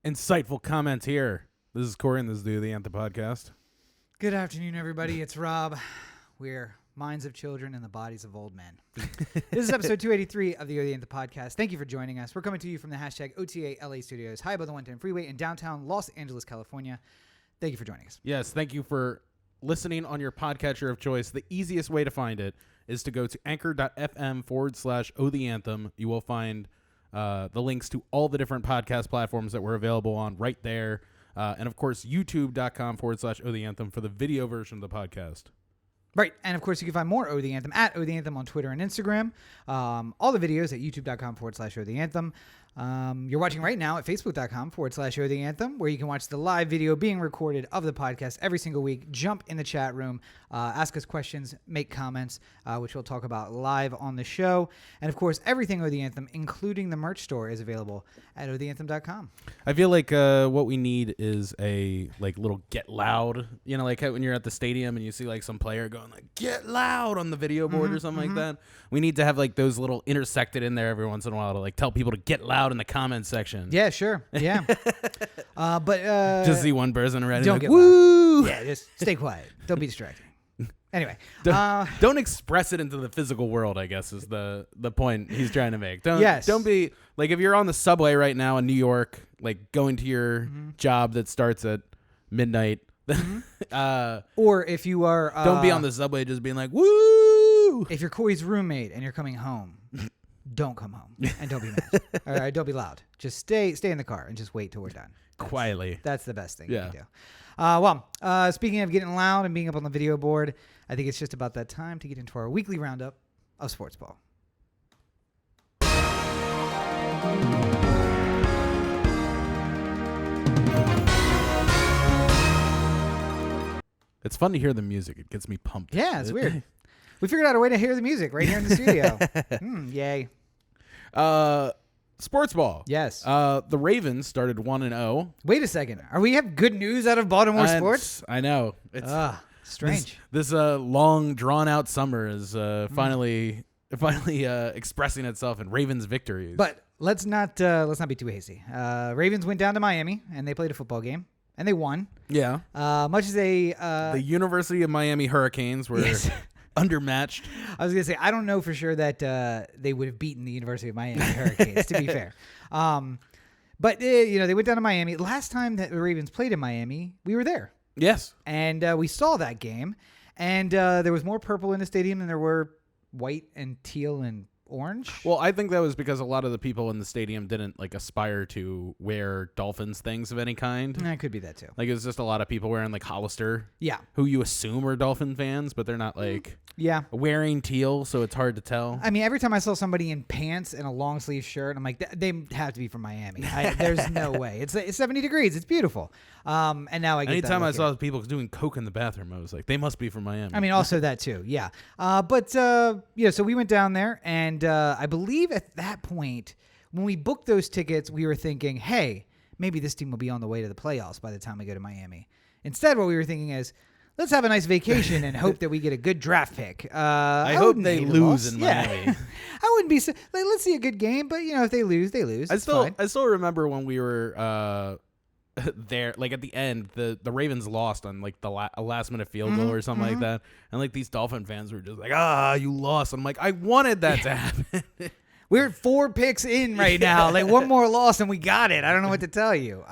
insightful comments here. This is Corey, and this is the O The Anthem podcast. Good afternoon, everybody. It's Rob. We're minds of children and the bodies of old men. This is episode 283 of the O The Anthem podcast. Thank you for joining us. We're coming to you from the hashtag OTA LA studios, high above the 110 freeway in downtown Los Angeles, California. Thank you for joining us. Yes, thank you for listening on your podcatcher of choice. The easiest way to find it is to go to anchor.fm/O The Anthem. You will find the links to all the different podcast platforms that we're available on right there. And of course, youtube.com/O The Anthem for the video version of the podcast. Right. And of course, you can find more O The Anthem at O The Anthem on Twitter and Instagram. All the videos at youtube.com/O The Anthem. You're watching right now at facebook.com/O The Anthem, where you can watch the live video being recorded of the podcast every single week. Jump in the chat room, ask us questions, make comments, which we'll talk about live on the show. And of course, everything O The Anthem, including the merch store, is available at otheanthem.com. I feel like what we need is a little get loud, like when you're at the stadium and you see some player going get loud on the video board or something like that. We need to have those little intersected in there every once in a while to tell people to get loud in the comments section. Yeah, sure. Yeah. But just see one person already. Don't get woo. Loud. Yeah, just stay quiet. Don't be distracting. Anyway, don't express it into the physical world, I guess, is the point he's trying to make. Don't be if you're on the subway right now in New York, going to your job that starts at midnight. Or if you are don't be on the subway just being woo. If you're Corey's roommate and you're coming home, don't come home and don't be mad. All right, don't be loud. Just stay in the car and just wait till we're done. Quietly. That's the best thing you can do. Speaking of getting loud and being up on the video board, I think it's just about that time to get into our weekly roundup of sports ball. It's fun to hear the music. It gets me pumped. Yeah, it's weird. We figured out a way to hear the music right here in the studio. Yay. Sports ball. Yes. The Ravens started 1-0. Wait a second. We have good news out of Baltimore sports? I know. It's strange. This long drawn out summer is finally expressing itself in Ravens victories. But let's not be too hasty. Ravens went down to Miami and they played a football game and they won. Yeah. Much as the University of Miami Hurricanes were undermatched. I was going to say, I don't know for sure that they would have beaten the University of Miami Hurricanes, to be fair. But, they went down to Miami. Last time that the Ravens played in Miami, we were there. Yes. And we saw that game. And there was more purple in the stadium than there were white and teal and orange. Well, I think that was because a lot of the people in the stadium didn't aspire to wear Dolphins things of any kind. It could be that too. It was just a lot of people wearing Hollister. Yeah. Who you assume are Dolphin fans, but they're not wearing teal, so it's hard to tell. I mean, every time I saw somebody in pants and a long sleeve shirt, I'm like, they have to be from Miami. There's no way. It's 70 degrees. It's beautiful. And now I get anytime I saw people doing coke in the bathroom, I was like, they must be from Miami. I mean, also that too. Yeah. So we went down there, and I believe at that point, when we booked those tickets, we were thinking, hey, maybe this team will be on the way to the playoffs by the time we go to Miami. Instead, what we were thinking is, let's have a nice vacation and hope that we get a good draft pick. I hope they lose in Miami. Yeah. I wouldn't be let's see a good game, but if they lose, they lose. I still remember when we were there, at the end, the Ravens lost on a last minute field goal or something like that, and these Dolphin fans were just you lost. I'm like, I wanted that to happen. We're 4 picks in right now. One more loss and we got it. I don't know what to tell you.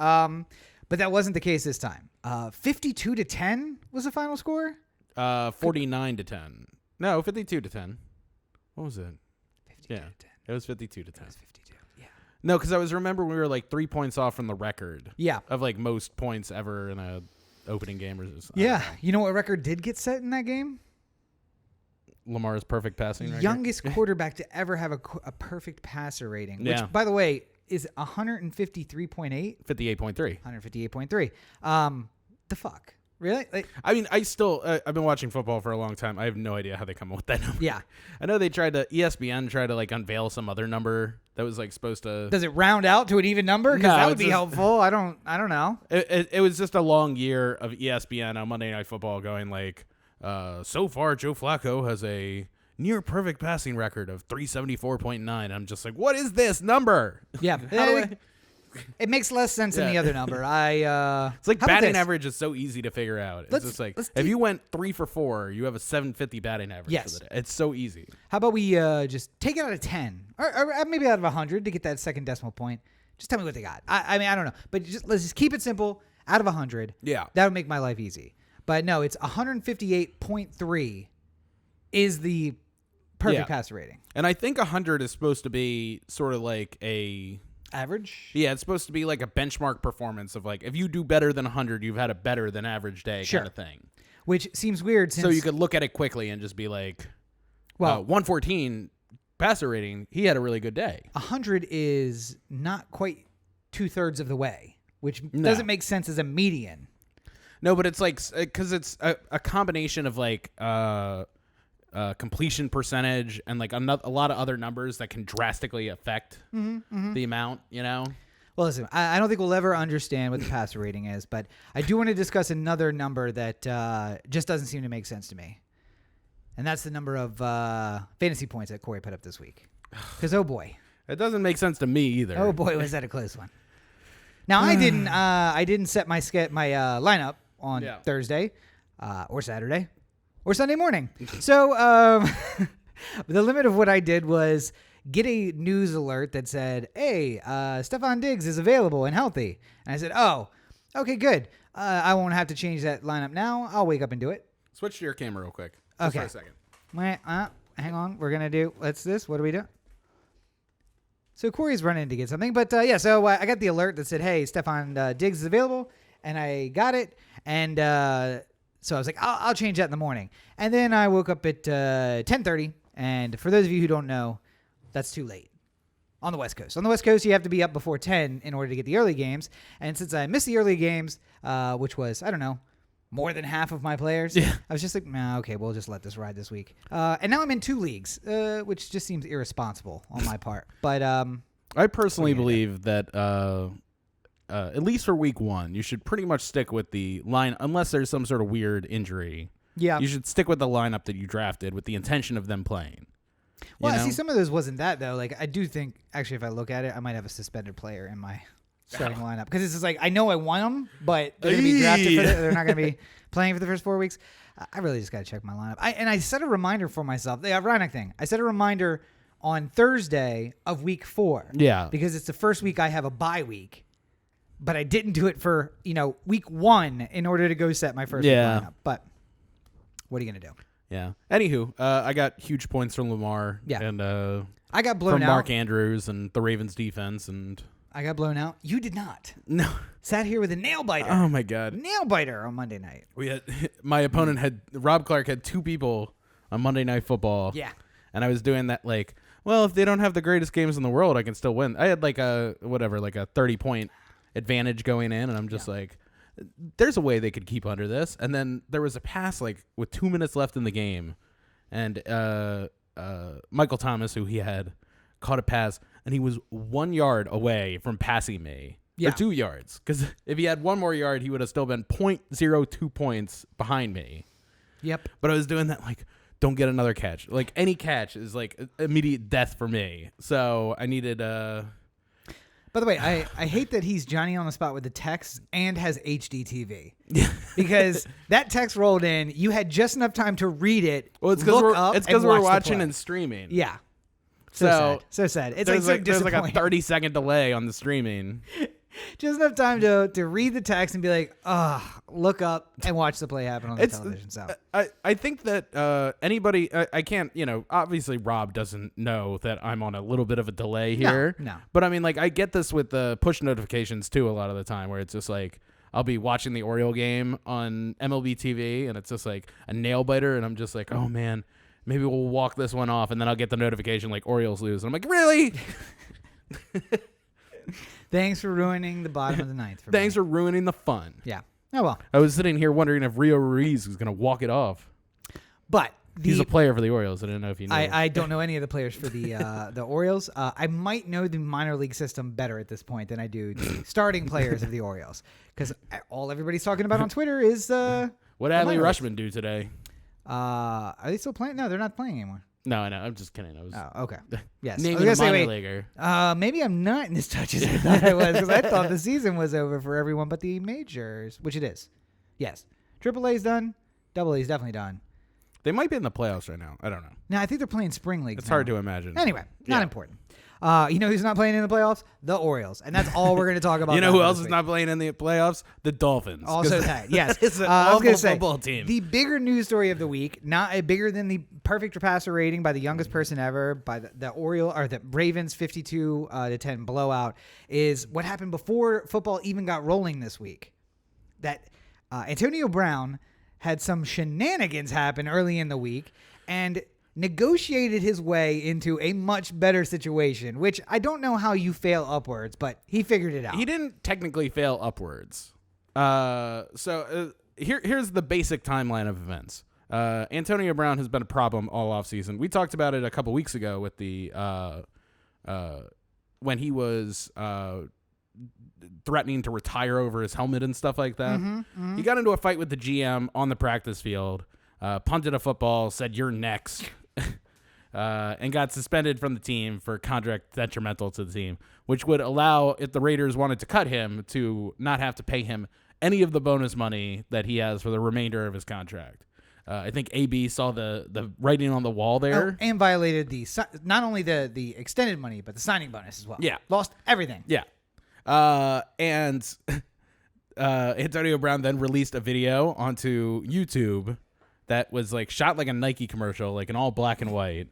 But that wasn't the case this time. 52-10 was the final score. 49-10. No, 52-10. What was it? 52-10. It was 52-10. It was 52. Yeah. No, because I remember we were 3 points off from the record. Yeah. Of most points ever in a opening game or something. Yeah. You know what record did get set in that game? Lamar's perfect passing record. Youngest quarterback to ever have a perfect passer rating, which, by the way, is 153.8. 58.3. 158.3. The fuck? Really? I mean, I've been watching football for a long time. I have no idea how they come up with that number. Yeah. I know ESPN tried to unveil some other number that was supposed to. Does it round out to an even number? Because that would be helpful. I don't know. It was just a long year of ESPN on Monday Night Football going so far Joe Flacco has a near perfect passing record of 374.9. I'm just like, what is this number? Yeah. It makes less sense than the other number. It's like how about batting this? average is so easy to figure out. It's just like if you went 3 for 4, you have a 750 batting average. Yes. For the day. It's so easy. How about we just take it out of 10 or maybe out of 100 to get that second decimal point? Just tell me what they got. I mean, I don't know, but let's just keep it simple. Out of 100, that would make my life easy. But no, it's 158.3 is the perfect passer rating. And I think 100 is supposed to be sort of like a average. Yeah, it's supposed to be like a benchmark performance of like if you do better than 100, you've had a better than average day kind of thing. Which seems weird. Since so you could look at it quickly and just be like, well, 114 passer rating, he had a really good day. 100 is not quite 2/3 of the way, which doesn't make sense as a median. No, but it's like because it's a combination of like completion percentage and like a lot of other numbers that can drastically affect the amount, you know? Well, listen, I don't think we'll ever understand what the passer rating is, but I do want to discuss another number that just doesn't seem to make sense to me. And that's the number of fantasy points that Corey put up this week. Because, oh boy. It doesn't make sense to me either. Oh boy, was that a close one. Now, I didn't set my lineup on Thursday or Saturday or Sunday morning. So the limit of what I did was get a news alert that said, hey, Stephon Diggs is available and healthy. And I said, oh, okay, good. I won't have to change that lineup now. I'll wake up and do it. Switch to your camera real quick. Okay. For a second. Hang on. We're going to do, what's this? What do we do? So Corey's running to get something. But so I got the alert that said, hey, Stephon Diggs is available. And I got it. And so I was like, I'll change that in the morning. And then I woke up at 10:30. And for those of you who don't know, that's too late on the West Coast. On the West Coast, you have to be up before 10 in order to get the early games. And since I missed the early games, which was, I don't know, more than half of my players, I was just like, nah, okay, we'll just let this ride this week. And now I'm in 2 leagues, which just seems irresponsible on my part. But I personally believe that at least for week 1, you should pretty much stick with the line, unless there's some sort of weird injury. Yeah. You should stick with the lineup that you drafted with the intention of them playing. Well, I see some of those wasn't that, though. Like, I do think, actually, if I look at it, I might have a suspended player in my starting lineup. Because it's just like, I know I want them, but they're going to be drafted for they're not going to be playing for the first 4 weeks. I really just got to check my lineup. I set a reminder for myself. The ironic thing, I set a reminder on Thursday of week 4. Yeah. Because it's the first week I have a bye week. But I didn't do it for, week 1 in order to go set my first week lineup. But what are you going to do? Yeah. Anywho, I got huge points from Lamar. Yeah. And I got blown from out. Mark Andrews and the Ravens defense. And I got blown out. You did not. No. Sat here with a nail biter. Oh, my God. Nail biter on Monday night. My opponent Rob Clark had 2 people on Monday Night Football. Yeah. And I was doing that like, well, if they don't have the greatest games in the world, I can still win. I had like a 30-point advantage going in. And I'm just like, there's a way they could keep under this. And then there was a pass like with 2 minutes left in the game. And Michael Thomas, who he had, caught a pass. And he was 1 yard away from passing me. Yeah. Or 2 yards. Because if he had 1 more yard, he would have still been 0.02 points behind me. Yep. But I was doing that like, don't get another catch. Like any catch is like immediate death for me. So I needed By the way, I hate that he's Johnny on the spot with the text and has HD TV. Because that text rolled in, you had just enough time to read it. Well, it's because we're watching and streaming. Yeah. So sad. It's there's like a 30-second delay on the streaming. Just enough time to read the text and be like, look up and watch the play happen on the television. So I think that anybody, I can't, obviously Rob doesn't know that I'm on a little bit of a delay here. No. But I mean, like, I get this with the push notifications too a lot of the time where it's just like, I'll be watching the Oriole game on MLB TV and it's just like a nail biter and I'm just like, oh man, maybe we'll walk this one off and then I'll get the notification like Orioles lose. And I'm like, really? Thanks for ruining the bottom of the ninth for Thanks for ruining the fun. Yeah. Oh, well. I was sitting here wondering if Rio Ruiz was going to walk it off. But he's a player for the Orioles. I didn't know if you knew. I don't know any of the players for the Orioles. I might know the minor league system better at this point than I do the starting players of the Orioles. Because all everybody's talking about on Twitter is... what Adley Rushman do today? Are they still playing? No, they're not playing anymore. No, I know. I'm just kidding. I was okay. Yes. naming a minor leaguer. Maybe I'm not in as touch as I thought I was because I thought the season was over for everyone but the majors, which it is. Yes. AAA's done. AA's definitely done. They might be in the playoffs right now. I don't know. No, I think they're playing spring leagues. It's hard to imagine. Anyway, not important. You know who's not playing in the playoffs? The Orioles. And that's all we're going to talk about. You know who else is not playing in the playoffs? The Dolphins. Also that, yes. It's an awful football team. The bigger news story of the week, not bigger than the perfect passer rating by the youngest person ever, by the Ravens 52-10 blowout, is what happened before football even got rolling this week. That Antonio Brown had some shenanigans happen early in the week and negotiated his way into a much better situation, which I don't know how you fail upwards, but he figured it out. He didn't technically fail upwards. Here's the basic timeline of events. Antonio Brown has been a problem all offseason. We talked about it a couple weeks ago with the when he was threatening to retire over his helmet and stuff like that. He got into a fight with the GM on the practice field, punted a football, said, "You're next." And got suspended from the team for contract detrimental to the team, which would allow, if the Raiders wanted to cut him, to not have to pay him any of the bonus money that he has for the remainder of his contract. I think AB saw the writing on the wall there. And violated not only the extended money, but the signing bonus as well. Yeah. Lost everything. Yeah. And Antonio Brown then released a video onto YouTube that was like shot like a Nike commercial, like in all black and white,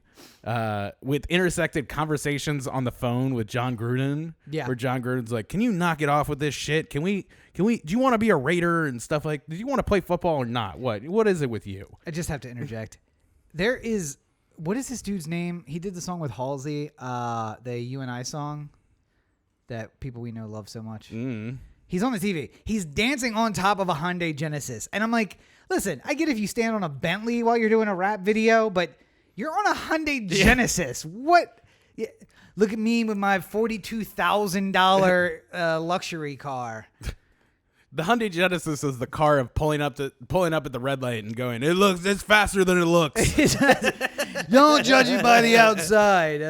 with intersected conversations on the phone with John Gruden. Yeah. Where John Gruden's like, "Can you knock it off with this shit? Can we, do you want to be a Raider and stuff like, do you want to play football or not? What is it with you?" I just have to interject. What is this dude's name? He did the song with Halsey, the You and I song that people we know love so much. He's on the TV. He's dancing on top of a Hyundai Genesis. And I'm like, listen, I get if you stand on a Bentley while you're doing a rap video, but you're on a Hyundai Genesis. What? Yeah. Look at me with my $42,000 luxury car. The Hyundai Genesis is the car of pulling up at the red light and going, it's faster than it looks. Don't judge it by the outside.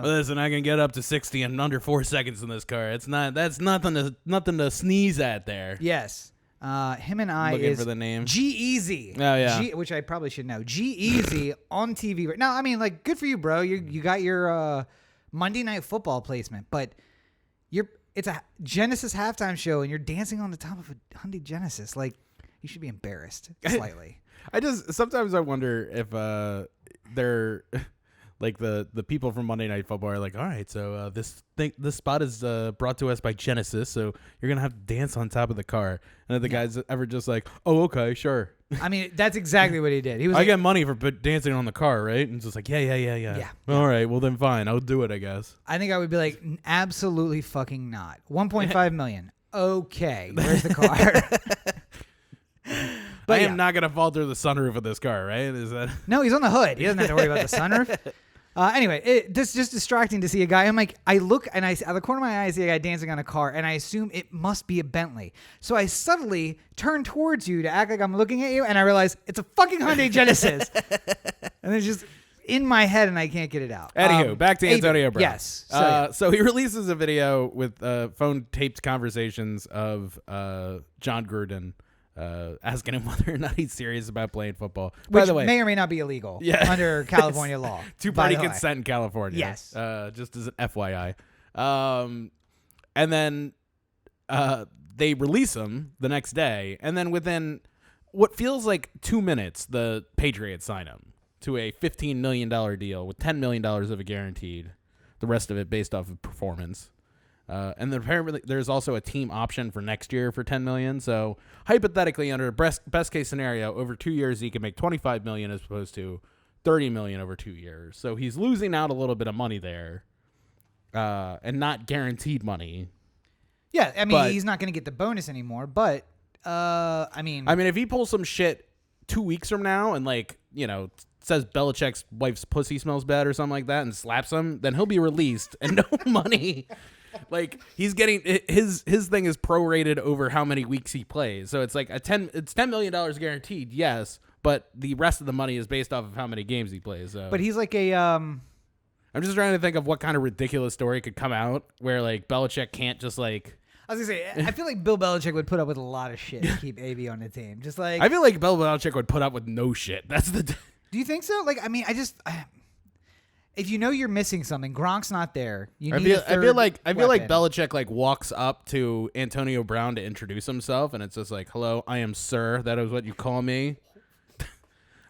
Listen, I can get up to 60 in under 4 seconds in this car. That's nothing to sneeze at there. Yes. Him and I looking is for the name. G-Eazy. Oh yeah. Which I probably should know. G-Eazy on TV right now. I mean, like, good for you, bro. You got your Monday Night Football placement, but it's a Genesis halftime show, and you're dancing on the top of a Hyundai Genesis. Like, you should be embarrassed slightly. Sometimes I wonder if they're like the people from Monday Night Football are like, all right, so this spot is brought to us by Genesis, so you're gonna have to dance on top of the car. And the guy's ever just like, oh, okay, sure. I mean, that's exactly what he did. He was. I get money for dancing on the car, right? And just like, yeah. All right, well then fine, I'll do it, I guess. I think I would be like, absolutely fucking not. 1.5 million. Okay, where's the car? But I am not gonna fall through the sunroof of this car, right? Is that? No, he's on the hood. He doesn't have to worry about the sunroof. Anyway, it's just distracting to see a guy. I'm like, I look and out of the corner of my eye, I see a guy dancing on a car, and I assume it must be a Bentley. So I subtly turn towards you to act like I'm looking at you, and I realize it's a fucking Hyundai Genesis. And it's just in my head, and I can't get it out. Anywho, back to Antonio Brown. Yes. So he releases a video with phone taped conversations of John Gruden. Asking him whether or not he's serious about playing football. Which By the way, may or may not be illegal under California law. Two-party consent in California. Yes. Just as an FYI. And then they release him the next day, and then within what feels like 2 minutes, the Patriots sign him to a $15 million deal with $10 million of it guaranteed, the rest of it based off of performance. And then apparently there's also a team option for next year for $10 million. So hypothetically, under a best case scenario, over 2 years he can make $25 million as opposed to $30 million over 2 years. So he's losing out a little bit of money there, and not guaranteed money. Yeah, I mean, he's not going to get the bonus anymore. But I mean, if he pulls some shit 2 weeks from now and says Belichick's wife's pussy smells bad or something like that and slaps him, then he'll be released and no money. Like, he's getting his thing is prorated over how many weeks he plays. So it's like it's $10 million guaranteed, yes, but the rest of the money is based off of how many games he plays. So. But he's like a I'm just trying to think of what kind of ridiculous story could come out where like Belichick can't just like. I was gonna say, I feel like Bill Belichick would put up with a lot of shit to keep AB on the team. Just like I feel like Bill Belichick would put up with no shit. That's the. Do you think so? Like, I mean, if you know you're missing something, Gronk's not there. I feel like Belichick like walks up to Antonio Brown to introduce himself, and it's just like, "Hello, I am Sir. That is what you call me.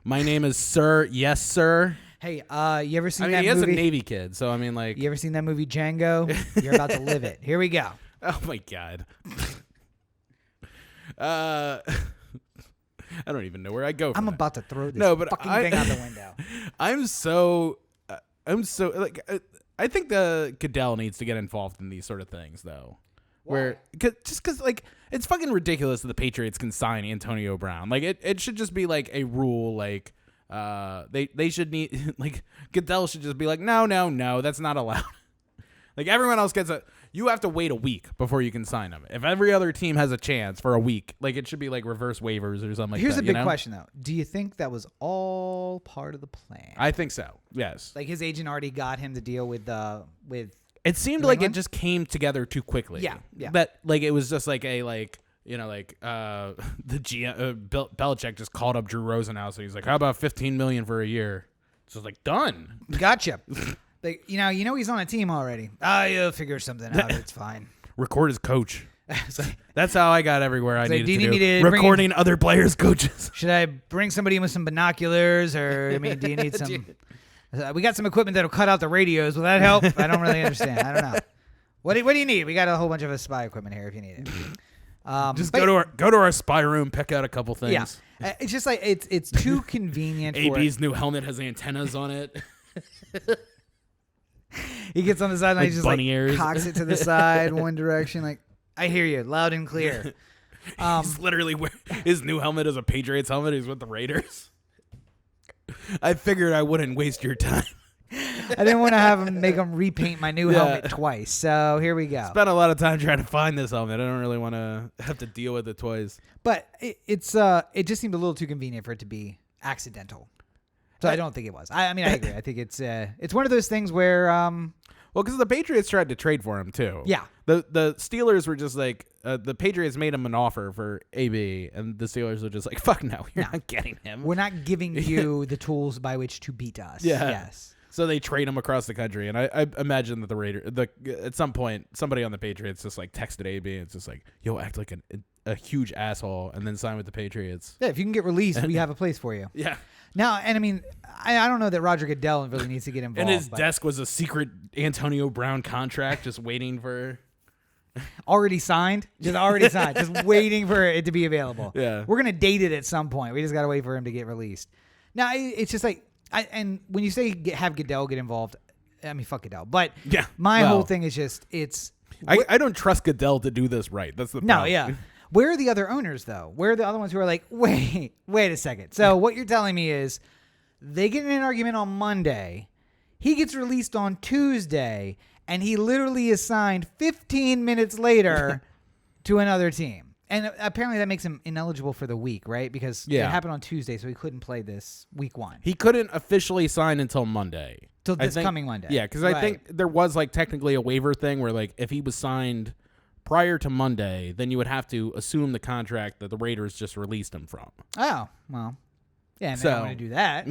My name is Sir. Yes, sir." Hey, you ever seen that movie? He is a Navy kid, so I mean, like, you ever seen that movie Django? You're about to live it. Here we go. Oh my God. I don't even know where I go. I'm about to throw this fucking thing out the window. I'm so like. I think the Goodell needs to get involved in these sort of things, though. Why? Because like it's fucking ridiculous that the Patriots can sign Antonio Brown. Like it should just be like a rule. Like they should need like Goodell should just be like no that's not allowed. Like everyone else gets you have to wait a week before you can sign them. If every other team has a chance for a week, like it should be like reverse waivers or something like Here's that. Here's a big question though. Do you think that was all part of the plan? I think so. Yes. Like his agent already got him to deal with It seemed New like England? it just came together too quickly. Yeah. That like it was just like a like the GM Belichick just called up Drew Rosenhaus and he's like, "How about $15 million for a year?" So it's like done. Gotcha. Like, you know he's on a team already. You'll figure something out. It's fine. Record his coach. That's how I got everywhere I needed do you to need do. me to Recording other players' coaches. Should I bring somebody in with some binoculars, or I mean, do you need some? We got some equipment that'll cut out the radios. Will that help? I don't really understand. I don't know. What do you need? We got a whole bunch of spy equipment here if you need it. Just go to our spy room, pick out a couple things. Yeah, it's just like it's too convenient. AB's new helmet has antennas on it. He gets on the sideline, like he just bunny ears. cocks it to the side, one direction. Like, I hear you, loud and clear. He's literally his new helmet is a Patriots helmet. He's with the Raiders. I figured I wouldn't waste your time. I didn't want to make him repaint my new helmet twice. So here we go. Spent a lot of time trying to find this helmet. I don't really want to have to deal with it twice. But it just seemed a little too convenient for it to be accidental. So I don't think it was. I mean, I agree. I think it's one of those things where because the Patriots tried to trade for him too. Yeah. The Steelers were just like the Patriots made him an offer for AB, and the Steelers were just like, "Fuck no, you're not getting him. We're not giving you the tools by which to beat us." Yeah. Yes. So they trade him across the country, and I imagine that at some point somebody on the Patriots just like texted AB and it's just like, "Yo, act like a huge asshole and then sign with the Patriots." Yeah, if you can get released, we have a place for you. Yeah. Now, and I mean, I don't know that Roger Goodell really needs to get involved. And his desk was a secret Antonio Brown contract just waiting for... Already signed? Just already signed. Just waiting for it to be available. Yeah. We're going to date it at some point. We just got to wait for him to get released. Now, it's just like... and when you say have Goodell get involved, I mean, fuck Goodell. But yeah, my whole thing is just... I don't trust Goodell to do this right. That's the problem. No, yeah. Where are the other owners, though? Where are the other ones who are like, wait a second. So what you're telling me is they get in an argument on Monday, he gets released on Tuesday, and he literally is signed 15 minutes later to another team. And apparently that makes him ineligible for the week, right? Because it happened on Tuesday, so he couldn't play this week one. He couldn't officially sign until Monday. Till this coming Monday. Yeah, because I think there was like technically a waiver thing where like if he was signed prior to Monday, then you would have to assume the contract that the Raiders just released him from. Oh, well. Yeah, and they don't want to do that.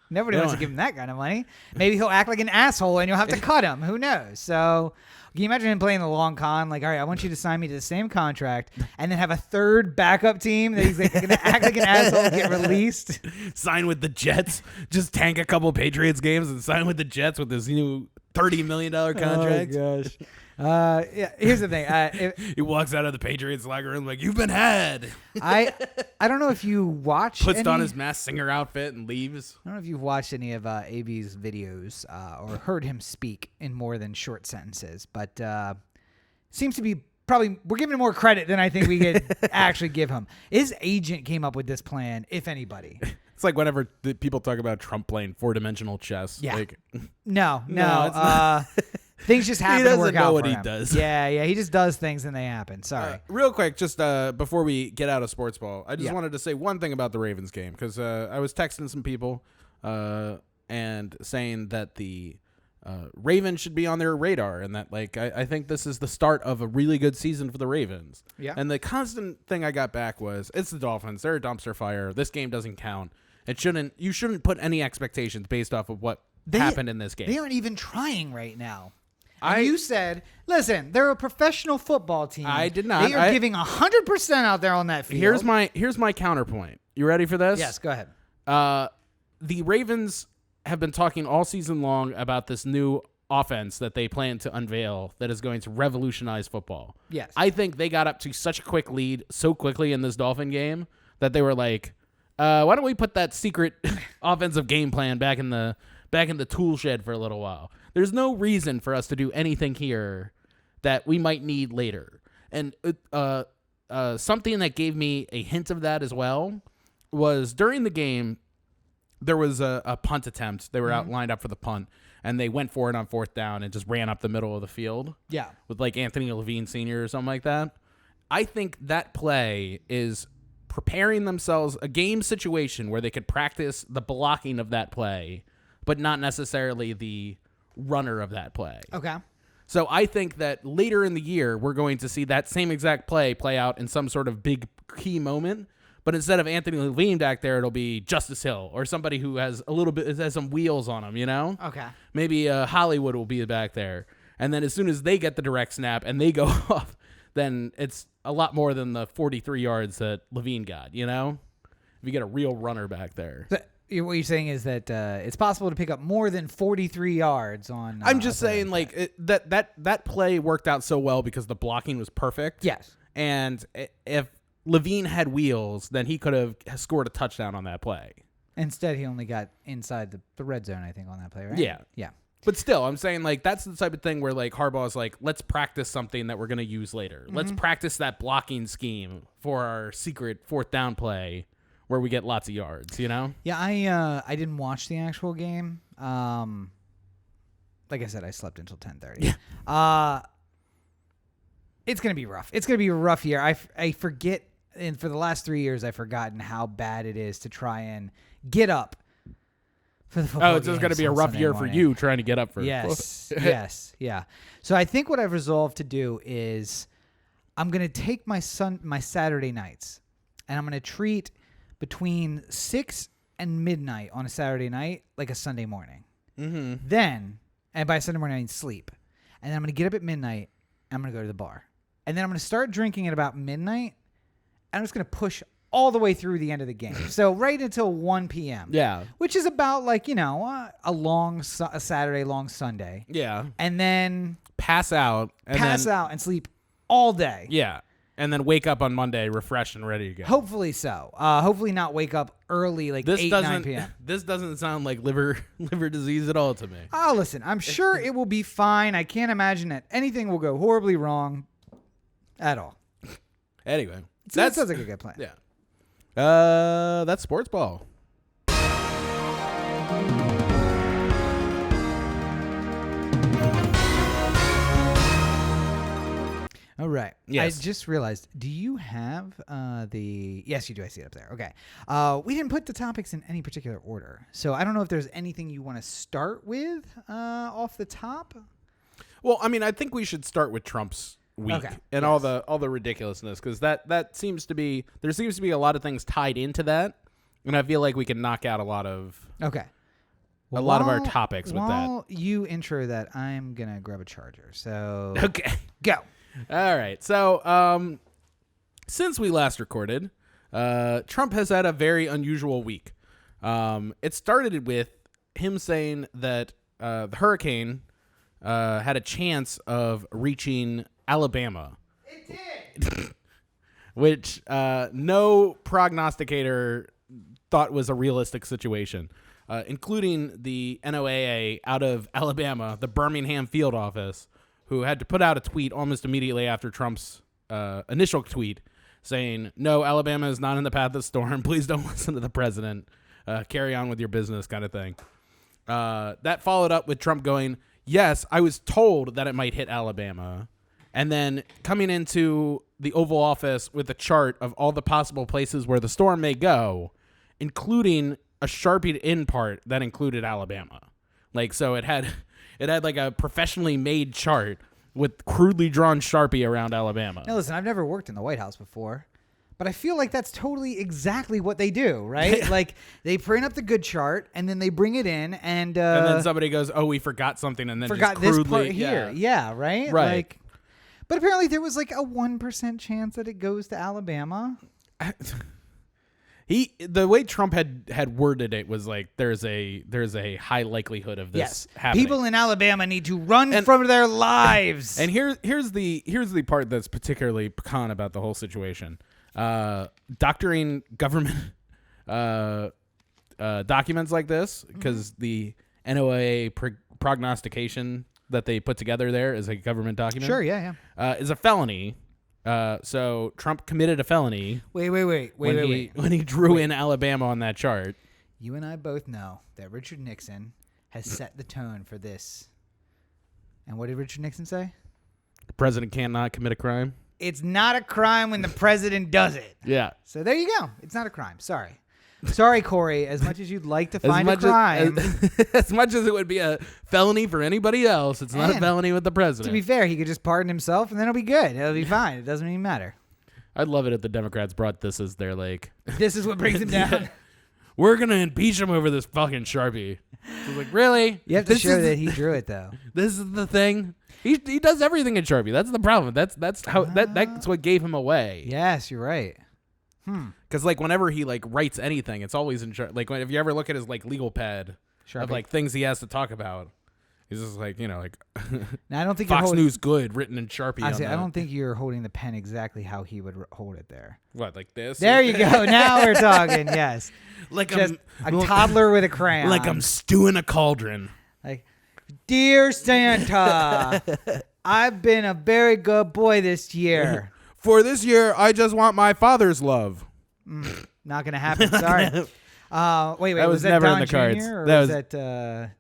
Nobody wants to give him that kind of money. Maybe he'll act like an asshole and you'll have to cut him. Who knows? So can you imagine him playing the long con? Like, all right, I want you to sign me to the same contract and then have a third backup team that he's like, going to act like an asshole and get released. Sign with the Jets. Just tank a couple Patriots games and sign with the Jets with this new $30 million contract. Oh, gosh. Yeah. Here's the thing. He walks out of the Patriots locker room like, "You've been had." I don't know if you watch. Puts on his Masked Singer outfit and leaves. I don't know if you've watched any of AB's videos or heard him speak in more than short sentences, but seems to be probably we're giving him more credit than I think we could actually give him. His agent came up with this plan, if anybody. It's like whenever people talk about Trump playing 4-dimensional chess. Yeah. Like, No. things just happen to work doesn't know out what for he him. does. Yeah, he just does things and they happen. Sorry. Real quick, just before we get out of sports ball, I just wanted to say one thing about the Ravens game because I was texting some people and saying that the Ravens should be on their radar and that I think this is the start of a really good season for the Ravens. Yeah. And the constant thing I got back was it's the Dolphins. They're a dumpster fire. This game doesn't count. You shouldn't put any expectations based off of what happened in this game. They aren't even trying right now. And you said, listen, they're a professional football team. I did not. They are giving 100% out there on that field. Here's my counterpoint. You ready for this? Yes, go ahead. The Ravens have been talking all season long about this new offense that they plan to unveil that is going to revolutionize football. Yes. I think they got up to such a quick lead so quickly in this Dolphin game that they were like, why don't we put that secret offensive game plan back in the tool shed for a little while? There's no reason for us to do anything here that we might need later. And something that gave me a hint of that as well was during the game, there was a punt attempt. They were out lined up for the punt, and they went for it on fourth down and just ran up the middle of the field. Yeah. With Anthony Levine Sr. or something like that. I think that play is preparing themselves a game situation where they could practice the blocking of that play, but not necessarily the runner of that play. Okay. So I think that later in the year, we're going to see that same exact play out in some sort of big key moment. But instead of Anthony Levine back there, it'll be Justice Hill or somebody who has has some wheels on him, you know? Okay. Maybe Hollywood will be back there. And then as soon as they get the direct snap and they go off, then it's a lot more than the 43 yards that Levine got, you know? If you get a real runner back there. What you're saying is that it's possible to pick up more than 43 yards on... I'm just saying, that play worked out so well because the blocking was perfect. Yes. And if Levine had wheels, then he could have scored a touchdown on that play. Instead, he only got inside the red zone, I think, on that play, right? Yeah. Yeah. But still, I'm saying, that's the type of thing where, Harbaugh's let's practice something that we're going to use later. Mm-hmm. Let's practice that blocking scheme for our secret fourth down play where we get lots of yards, you know? Yeah, I didn't watch the actual game. Like I said, I slept until 10:30. Yeah. It's going to be rough. It's going to be a rough year. I forget, and for the last 3 years, I've forgotten how bad it is to try and get up for the football. Oh, it's just going to be a rough year for you trying to get up for Yes, yes, yeah. So I think what I've resolved to do is I'm going to take my Saturday nights, and I'm going to treat between 6 and midnight on a Saturday night like a Sunday morning. Mm-hmm. Then, and by Sunday morning, I mean sleep. And then I'm going to get up at midnight, and I'm going to go to the bar. And then I'm going to start drinking at about midnight, and I'm just going to push all the way through the end of the game. So right until 1 p.m. Yeah. Which is about a Saturday, long Sunday. Yeah. And then pass out and sleep all day. Yeah. And then wake up on Monday refreshed and ready to go. Hopefully so. Hopefully not wake up early 8, 9 p.m. This doesn't sound like liver disease at all to me. Oh, listen, I'm sure it will be fine. I can't imagine that anything will go horribly wrong at all. Anyway. That sounds like a good plan. Yeah. That's sports ball. All right. Yes. I just realized, do you have the... Yes, you do. I see it up there. Okay. We didn't put the topics in any particular order. So I don't know if there's anything you want to start with off the top. Well, I mean, I think we should start with Trump's week and all the ridiculousness because that seems to be... There seems to be a lot of things tied into that. And I feel like we can knock out a lot of... Okay. A lot of our topics with that. While you intro that, I'm going to grab a charger. So... Okay. Go. All right. So, since we last recorded, Trump has had a very unusual week. It started with him saying that the hurricane had a chance of reaching Alabama. It did. Which no prognosticator thought was a realistic situation, including the NOAA out of Alabama, the Birmingham field office, who had to put out a tweet almost immediately after Trump's initial tweet saying, no, Alabama is not in the path of the storm. Please don't listen to the president. Carry on with your business kind of thing. That followed up with Trump going, yes, I was told that it might hit Alabama. And then coming into the Oval Office with a chart of all the possible places where the storm may go, including a Sharpied in part that included Alabama. Like, so it had like a professionally made chart with crudely drawn Sharpie around Alabama. Now, listen, I've never worked in the White House before, but I feel like that's totally exactly what they do, right? Like, they print up the good chart, and then they bring it in, and then somebody goes, "Oh, we forgot something," and then forgot just crudely, this part here. Yeah, right? Right. Like, but apparently there was like a 1% chance that it goes to Alabama. The way Trump had worded it was like there's a high likelihood of this happening. People in Alabama need to run from their lives. And here's the part that's particularly pecan about the whole situation. Doctoring government documents like this, because the NOAA prognostication that they put together there is a government document. Sure, yeah. Is a felony. So Trump committed a felony. Wait. When he drew in Alabama on that chart. You and I both know that Richard Nixon has set the tone for this. And what did Richard Nixon say? The president cannot commit a crime. It's not a crime when the president does it. Yeah. So there you go. It's not a crime. Sorry, Corey. As much as you'd like to find a crime. As much as it would be a felony for anybody else, it's not a felony with the president. To be fair, he could just pardon himself and then it'll be good. It'll be fine. It doesn't even matter. I'd love it if the Democrats brought this as their like... This is what brings him down. We're going to impeach him over this fucking Sharpie. So like, really? You have to show that he drew it, though. This is the thing? He does everything in Sharpie. That's the problem. That's what gave him away. Yes, you're right. Because like whenever he like writes anything, it's always in Sharpie. Like if you ever look at his like legal pad of like things he has to talk about, he's just like, like now, I don't think Fox News good written in Sharpie. I don't think you're holding the pen exactly how he would hold it there. What, like this? There you go. Now we're talking. Yes. Like just a toddler with a crayon. Like I'm stewing a cauldron. Like, dear Santa, I've been a very good boy this year. For this year, I just want my father's love. Not gonna happen. Sorry. Wait. That was never Don in the cards. Jr. Or That was that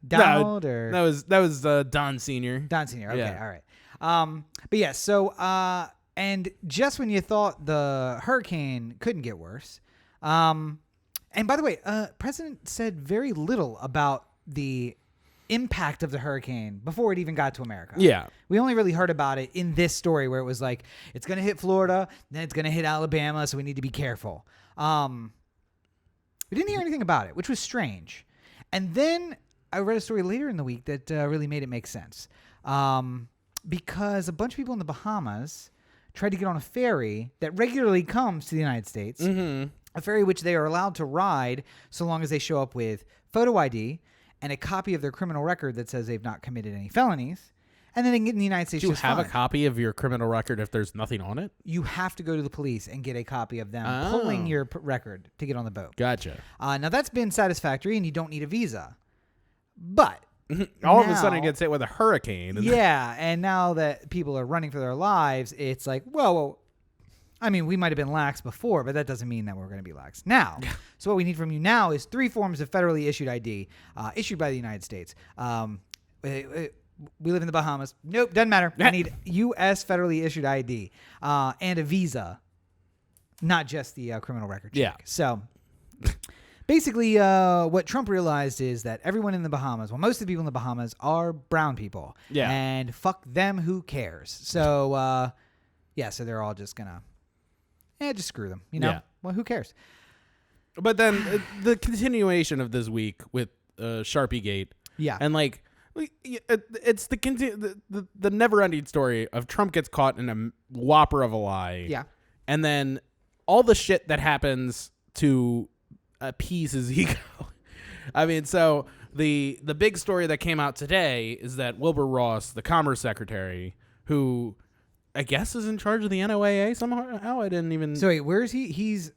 Donald? Or that was Don Senior. Don Senior. Okay. Yeah. All right. But yeah. So and just when you thought the hurricane couldn't get worse, and by the way, President said very little about the impact of the hurricane before it even got to America. Yeah. We only really heard about it in this story where it was like, it's going to hit Florida, then it's going to hit Alabama, so we need to be careful. We didn't hear anything about it, which was strange. And then I read a story later in the week that really made it make sense. Because a bunch of people in the Bahamas tried to get on a ferry that regularly comes to the United States, a ferry which they are allowed to ride so long as they show up with photo ID and a copy of their criminal record that says they've not committed any felonies, and then they can get in the United States. Do you just have fine. a copy of your criminal record if there's nothing on it? You have to go to the police and get a copy of them pulling your record to get on the boat. Gotcha. Now, that's been satisfactory, and you don't need a visa. But all of a sudden it gets hit with a hurricane. Yeah, and now that people are running for their lives, it's like, well, I mean, we might have been lax before, but that doesn't mean that we're going to be lax now. So what we need from you now is 3 forms of federally issued ID issued by the United States. We live in the Bahamas. Nope, doesn't matter. I need U.S. federally issued ID and a visa, not just the criminal record check. Yeah. So basically, what Trump realized is that everyone in the Bahamas, well, most of the people in the Bahamas are brown people. Yeah. And fuck them, who cares? So, so they're all just going to, just screw them, Yeah. Well, who cares? But then the continuation of this week with Sharpiegate. Yeah. And like, it's the never-ending story of Trump gets caught in a whopper of a lie. Yeah. And then all the shit that happens to appease his ego. I mean, so the big story that came out today is that Wilbur Ross, the Commerce Secretary, who I guess is in charge of the NOAA somehow. I didn't even... So wait, where is he? He's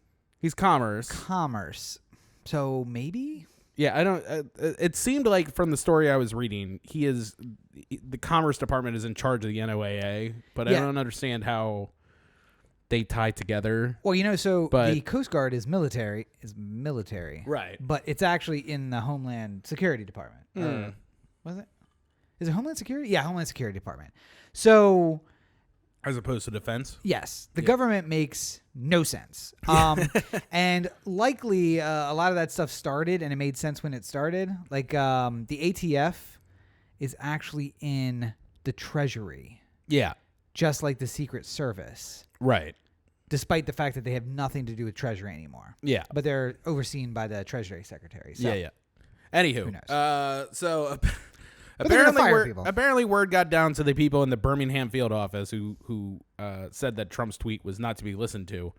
Commerce. Commerce. So maybe? Yeah, I don't... it seemed like from the story I was reading, the Commerce Department is in charge of the NOAA, but I don't understand how they tie together. Well, the Coast Guard is military. Right. But it's actually in the Homeland Security Department. Was it? Is it Homeland Security? Yeah, Homeland Security Department. So, as opposed to defense. yes, the government makes no sense. And likely a lot of that stuff started, and it made sense when it started. Like the ATF is actually in the Treasury. Yeah. Just like the Secret Service. Right. Despite the fact that they have nothing to do with Treasury anymore. Yeah. But they're overseen by the Treasury Secretary. So. Yeah. Anywho, Who knows? Apparently word got down to the people in the Birmingham field office who said that Trump's tweet was not to be listened to,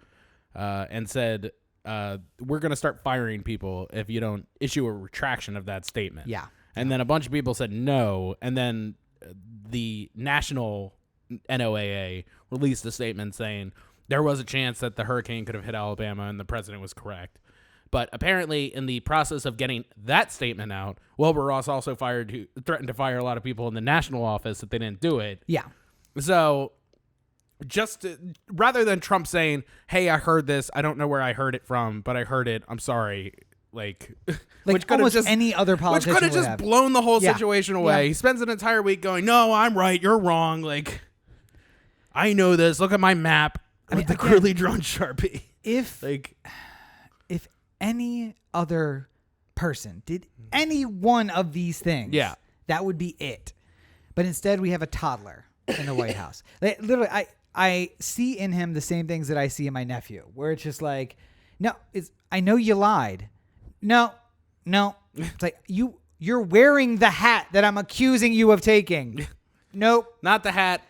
and said, we're going to start firing people if you don't issue a retraction of that statement. Yeah. And then a bunch of people said no, and then the national NOAA released a statement saying there was a chance that the hurricane could have hit Alabama and the president was correct. But apparently, in the process of getting that statement out, Wilbur Ross also threatened to fire a lot of people in the national office if they didn't do it. Yeah. So, rather than Trump saying, "Hey, I heard this. I don't know where I heard it from, but I heard it. I'm sorry." Like which almost any other politician which could have just blown the whole situation away. Yeah. He spends an entire week going, "No, I'm right. You're wrong." Like, I know this. Look at my map with the crudely drawn Sharpie. If any other person did any one of these things, that would be it. But instead, we have a toddler in the White House. Literally, I see in him the same things that I see in my nephew, where it's just like, no, I know you lied. No. It's like, you're wearing the hat that I'm accusing you of taking. Nope. Not the hat.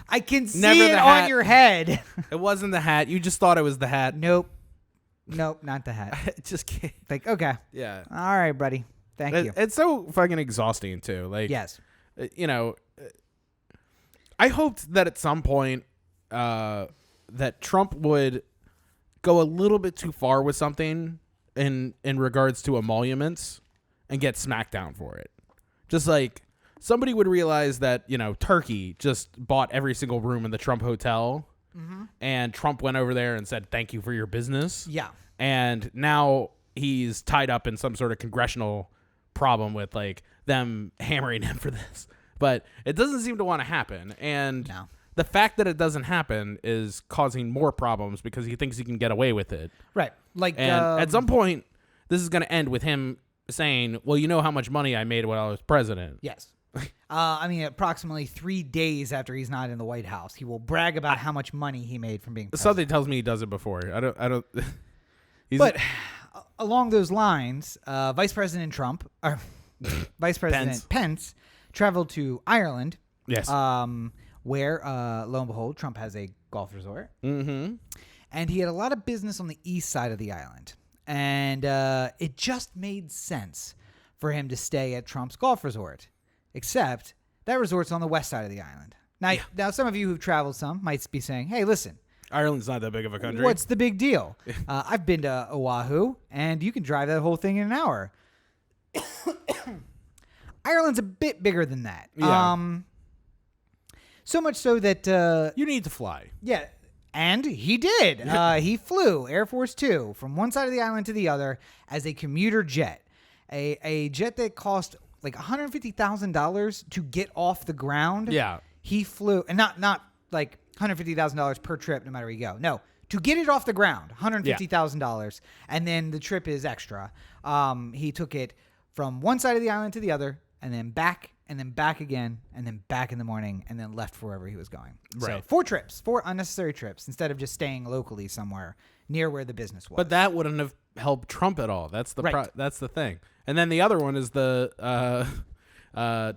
I can see it on your head. It wasn't the hat. You just thought it was the hat. Nope, not the hat. I just can't. Like, okay. Yeah. All right, buddy. Thank you. It's so fucking exhausting, too. Like, yes. I hoped that at some point that Trump would go a little bit too far with something in regards to emoluments and get smacked down for it. Just like somebody would realize that, Turkey just bought every single room in the Trump hotel, and Trump went over there and said, "Thank you for your business." Yeah. And now he's tied up in some sort of congressional problem with them hammering him for this. But it doesn't seem to want to happen. And the fact that it doesn't happen is causing more problems because he thinks he can get away with it. Right. And at some point, this is going to end with him saying, "Well, you know how much money I made when I was president." Yes. Approximately 3 days after he's not in the White House, he will brag about how much money he made from being president. Something tells me he does it before. I don't. But along those lines, Vice President Pence traveled to Ireland. Yes. Where, lo and behold, Trump has a golf resort. Mm-hmm. And he had a lot of business on the east side of the island. And it just made sense for him to stay at Trump's golf resort. Except that resort's on the west side of the island. Now, some of you who've traveled some might be saying, "Hey, listen. Ireland's not that big of a country. What's the big deal? I've been to Oahu, and you can drive that whole thing in an hour." Ireland's a bit bigger than that. Yeah. So much so that... you need to fly. Yeah, and he did. He flew Air Force 2 from one side of the island to the other as a commuter jet. A jet that cost like $150,000 to get off the ground. Yeah. He flew, and not like $150,000 per trip no matter where you go. No, to get it off the ground, $150,000. And then the trip is extra. He took it from one side of the island to the other, and then back again, and then back in the morning, and then left wherever he was going. Right. So 4 unnecessary trips instead of just staying locally somewhere near where the business was. But that wouldn't have helped Trump at all. That's the that's the thing. And then the other one is the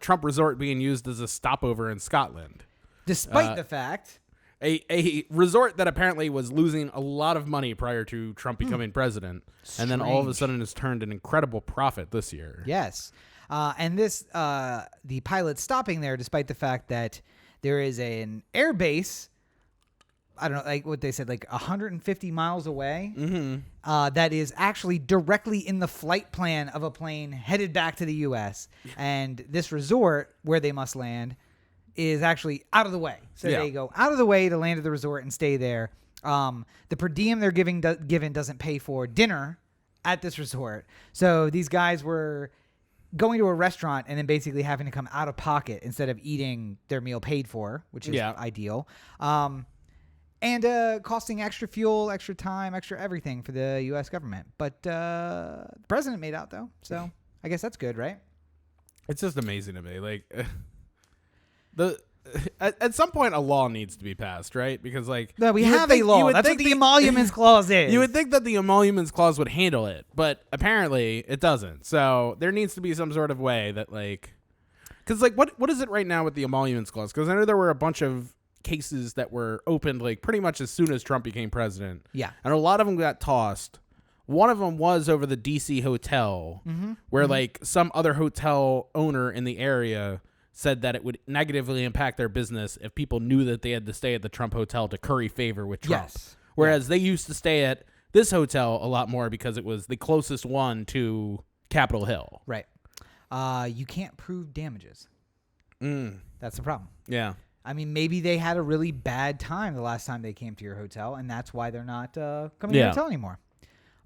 Trump resort being used as a stopover in Scotland. Despite the fact... A resort that apparently was losing a lot of money prior to Trump becoming president. Strange. And then all of a sudden has turned an incredible profit this year. Yes. And the pilot stopping there, despite the fact that there is an air base, I don't know, like what they said, like 150 miles away, that is actually directly in the flight plan of a plane headed back to the U.S. And this resort, where they must land, is actually out of the way. So they go out of the way to land at the resort and stay there. The per diem they're given doesn't pay for dinner at this resort. So these guys were going to a restaurant and then basically having to come out of pocket instead of eating their meal paid for, which is ideal. And costing extra fuel, extra time, extra everything for the U.S. government. But the president made out, though. So I guess that's good, right? It's just amazing to me. Like, at some point, a law needs to be passed, right? Because, like... No, we have a law. That's what the Emoluments Clause is. You would think that the Emoluments Clause would handle it, but apparently it doesn't. So there needs to be some sort of way that, like... Because, like, what is it right now with the Emoluments Clause? Because I know there were a bunch of cases that were opened like pretty much as soon as Trump became president. Yeah. And a lot of them got tossed. One of them was over the DC hotel where like some other hotel owner in the area said that it would negatively impact their business if people knew that they had to stay at the Trump hotel to curry favor with Trump. Yes. Whereas they used to stay at this hotel a lot more because it was the closest one to Capitol Hill. Right. You can't prove damages. That's the problem. Yeah. I mean, maybe they had a really bad time the last time they came to your hotel, and that's why they're not coming to your hotel anymore.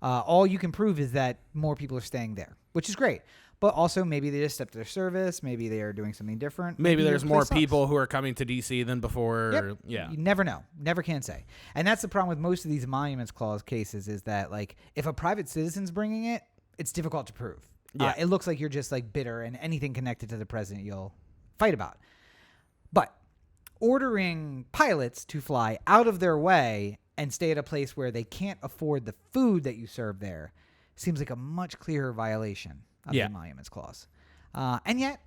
All you can prove is that more people are staying there, which is great. But also, maybe they just stepped their service. Maybe they are doing something different. Maybe there's more people who are coming to D.C. than before. Yep. Yeah. You never know. Never can say. And that's the problem with most of these Emoluments Clause cases is that, like, if a private citizen's bringing it, it's difficult to prove. Yeah. It looks like you're just, like, bitter, and anything connected to the president you'll fight about. But ordering pilots to fly out of their way and stay at a place where they can't afford the food that you serve there seems like a much clearer violation of the Emoluments Clause. And yet...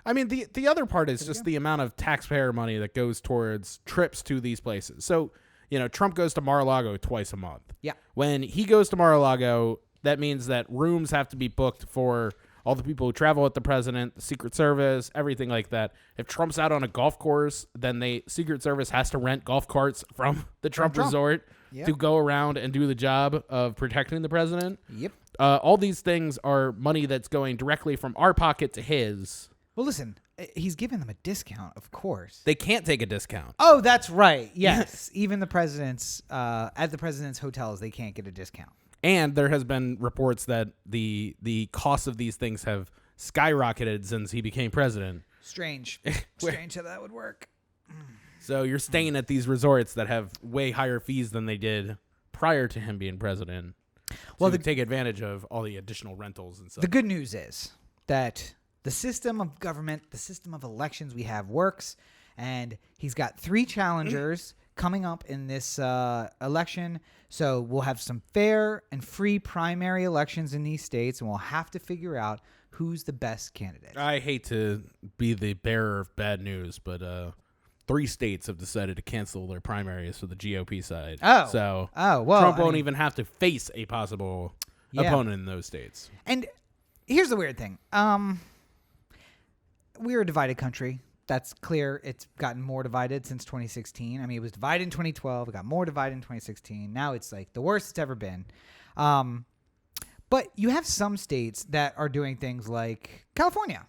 I mean, the other part is just the amount of taxpayer money that goes towards trips to these places. So, you know, Trump goes to Mar-a-Lago twice a month. Yeah. When he goes to Mar-a-Lago, that means that rooms have to be booked for all the people who travel with the president, the Secret Service, everything like that. If Trump's out on a golf course, then the Secret Service has to rent golf carts from the Trump resort to go around and do the job of protecting the president. Yep. All these things are money that's going directly from our pocket to his. Well, listen, he's giving them a discount, of course. They can't take a discount. Oh, that's right. Yes. Even the president's, at the president's hotels, they can't get a discount. And there has been reports that the cost of these things have skyrocketed since he became president. Strange. Strange how that would work. So you're staying at these resorts that have way higher fees than they did prior to him being president. Well, to take advantage of all the additional rentals and stuff. The good news is that the system of government, the system of elections we have works, and he's got 3 challengers coming up in this election. So we'll have some fair and free primary elections in these states, and we'll have to figure out who's the best candidate. I hate to be the bearer of bad news, but 3 states have decided to cancel their primaries for the GOP side. Oh. So well, Trump won't even have to face a possible opponent in those states. And here's the weird thing. We're a divided country. That's clear. It's gotten more divided since 2016. I mean, it was divided in 2012. It got more divided in 2016. Now it's like the worst it's ever been. But you have some states that are doing things like California.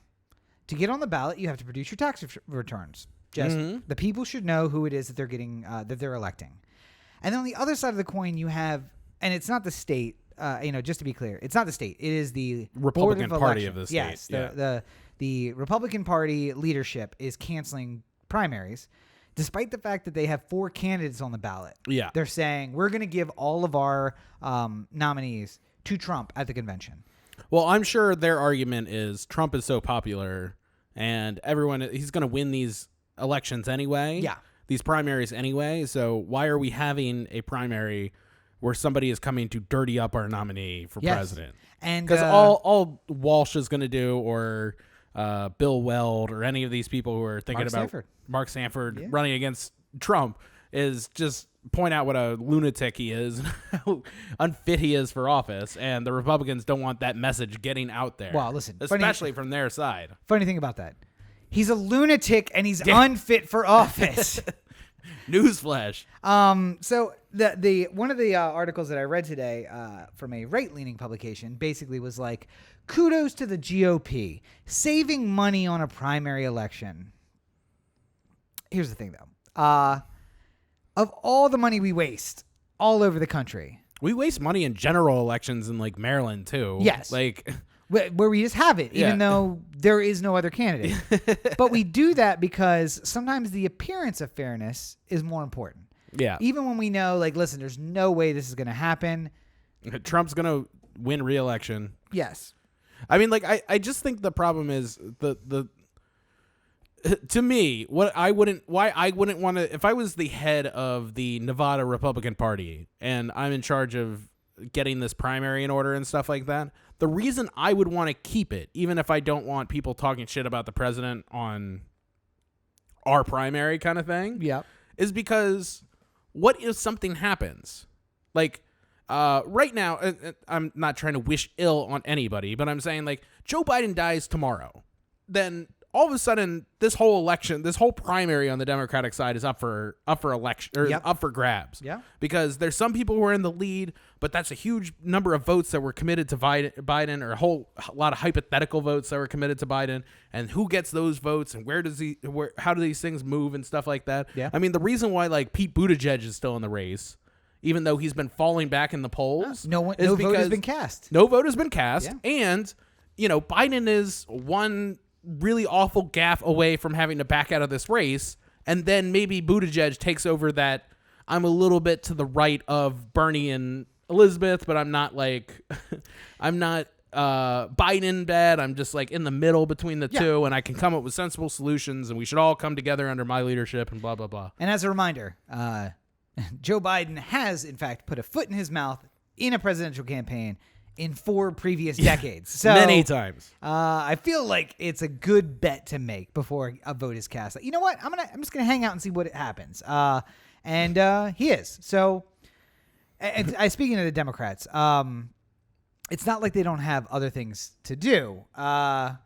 To get on the ballot, you have to produce your tax returns. Just the people should know who it is that they're getting, that they're electing. And then on the other side of the coin, you have, and it's not the state. Just to be clear, it's not the state. It is the Republican Board of Party Elections. of the state. Yes, the Republican Party leadership is canceling primaries, despite the fact that they have 4 candidates on the ballot. Yeah. They're saying, we're going to give all of our nominees to Trump at the convention. Well, I'm sure their argument is Trump is so popular and he's going to win these elections anyway. Yeah. These primaries anyway. So why are we having a primary where somebody is coming to dirty up our nominee for president? And because all Walsh is going to do, or Bill Weld, or any of these people who are thinking about Mark Sanford running against Trump, is just point out what a lunatic he is and how unfit he is for office. And the Republicans don't want that message getting out there. Well, listen, especially from their side. Funny thing about that, he's a lunatic and he's unfit for office. Newsflash. So the one of the articles that I read today from a right-leaning publication basically was like, kudos to the GOP saving money on a primary election. Here's the thing, though. Of all the money we waste all over the country, we waste money in general elections in like Maryland too. Yes. Like where we just have it, even though there is no other candidate. But we do that because sometimes the appearance of fairness is more important. Yeah. Even when we know, like, listen, there's no way this is going to happen. Trump's going to win re-election. Yes. I mean, like, I just think the problem is the to me, why I wouldn't want to, if I was the head of the Nevada Republican Party and I'm in charge of getting this primary in order and stuff like that, the reason I would want to keep it, even if I don't want people talking shit about the president on our primary kind of thing, is because what if something happens? Like, right now, I'm not trying to wish ill on anybody, but I'm saying, like, Joe Biden dies tomorrow. Then all of a sudden, this whole election, this whole primary on the Democratic side is up for election, or up for grabs. Yeah. Because there's some people who are in the lead, but that's a huge number of votes that were committed to Biden, or a lot of hypothetical votes that were committed to Biden. And who gets those votes, and how do these things move and stuff like that? Yeah. I mean, the reason why, like, Pete Buttigieg is still in the race, even though he's been falling back in the polls, no vote has been cast. No vote has been cast, Yeah. and Biden is one really awful gaffe away from having to back out of this race, and then maybe Buttigieg takes over that. I'm a little bit to the right of Bernie and Elizabeth, but I'm not like I'm not Biden bad. I'm just like in the middle between the two, and I can come up with sensible solutions, and we should all come together under my leadership, and blah blah blah. And as a reminder, Joe Biden has in fact put a foot in his mouth in a presidential campaign in 4 previous decades. So many times. I feel like it's a good bet to make before a vote is cast. You know what? I'm just gonna hang out and see what happens. And he is. So, speaking of the Democrats, it's not like they don't have other things to do. My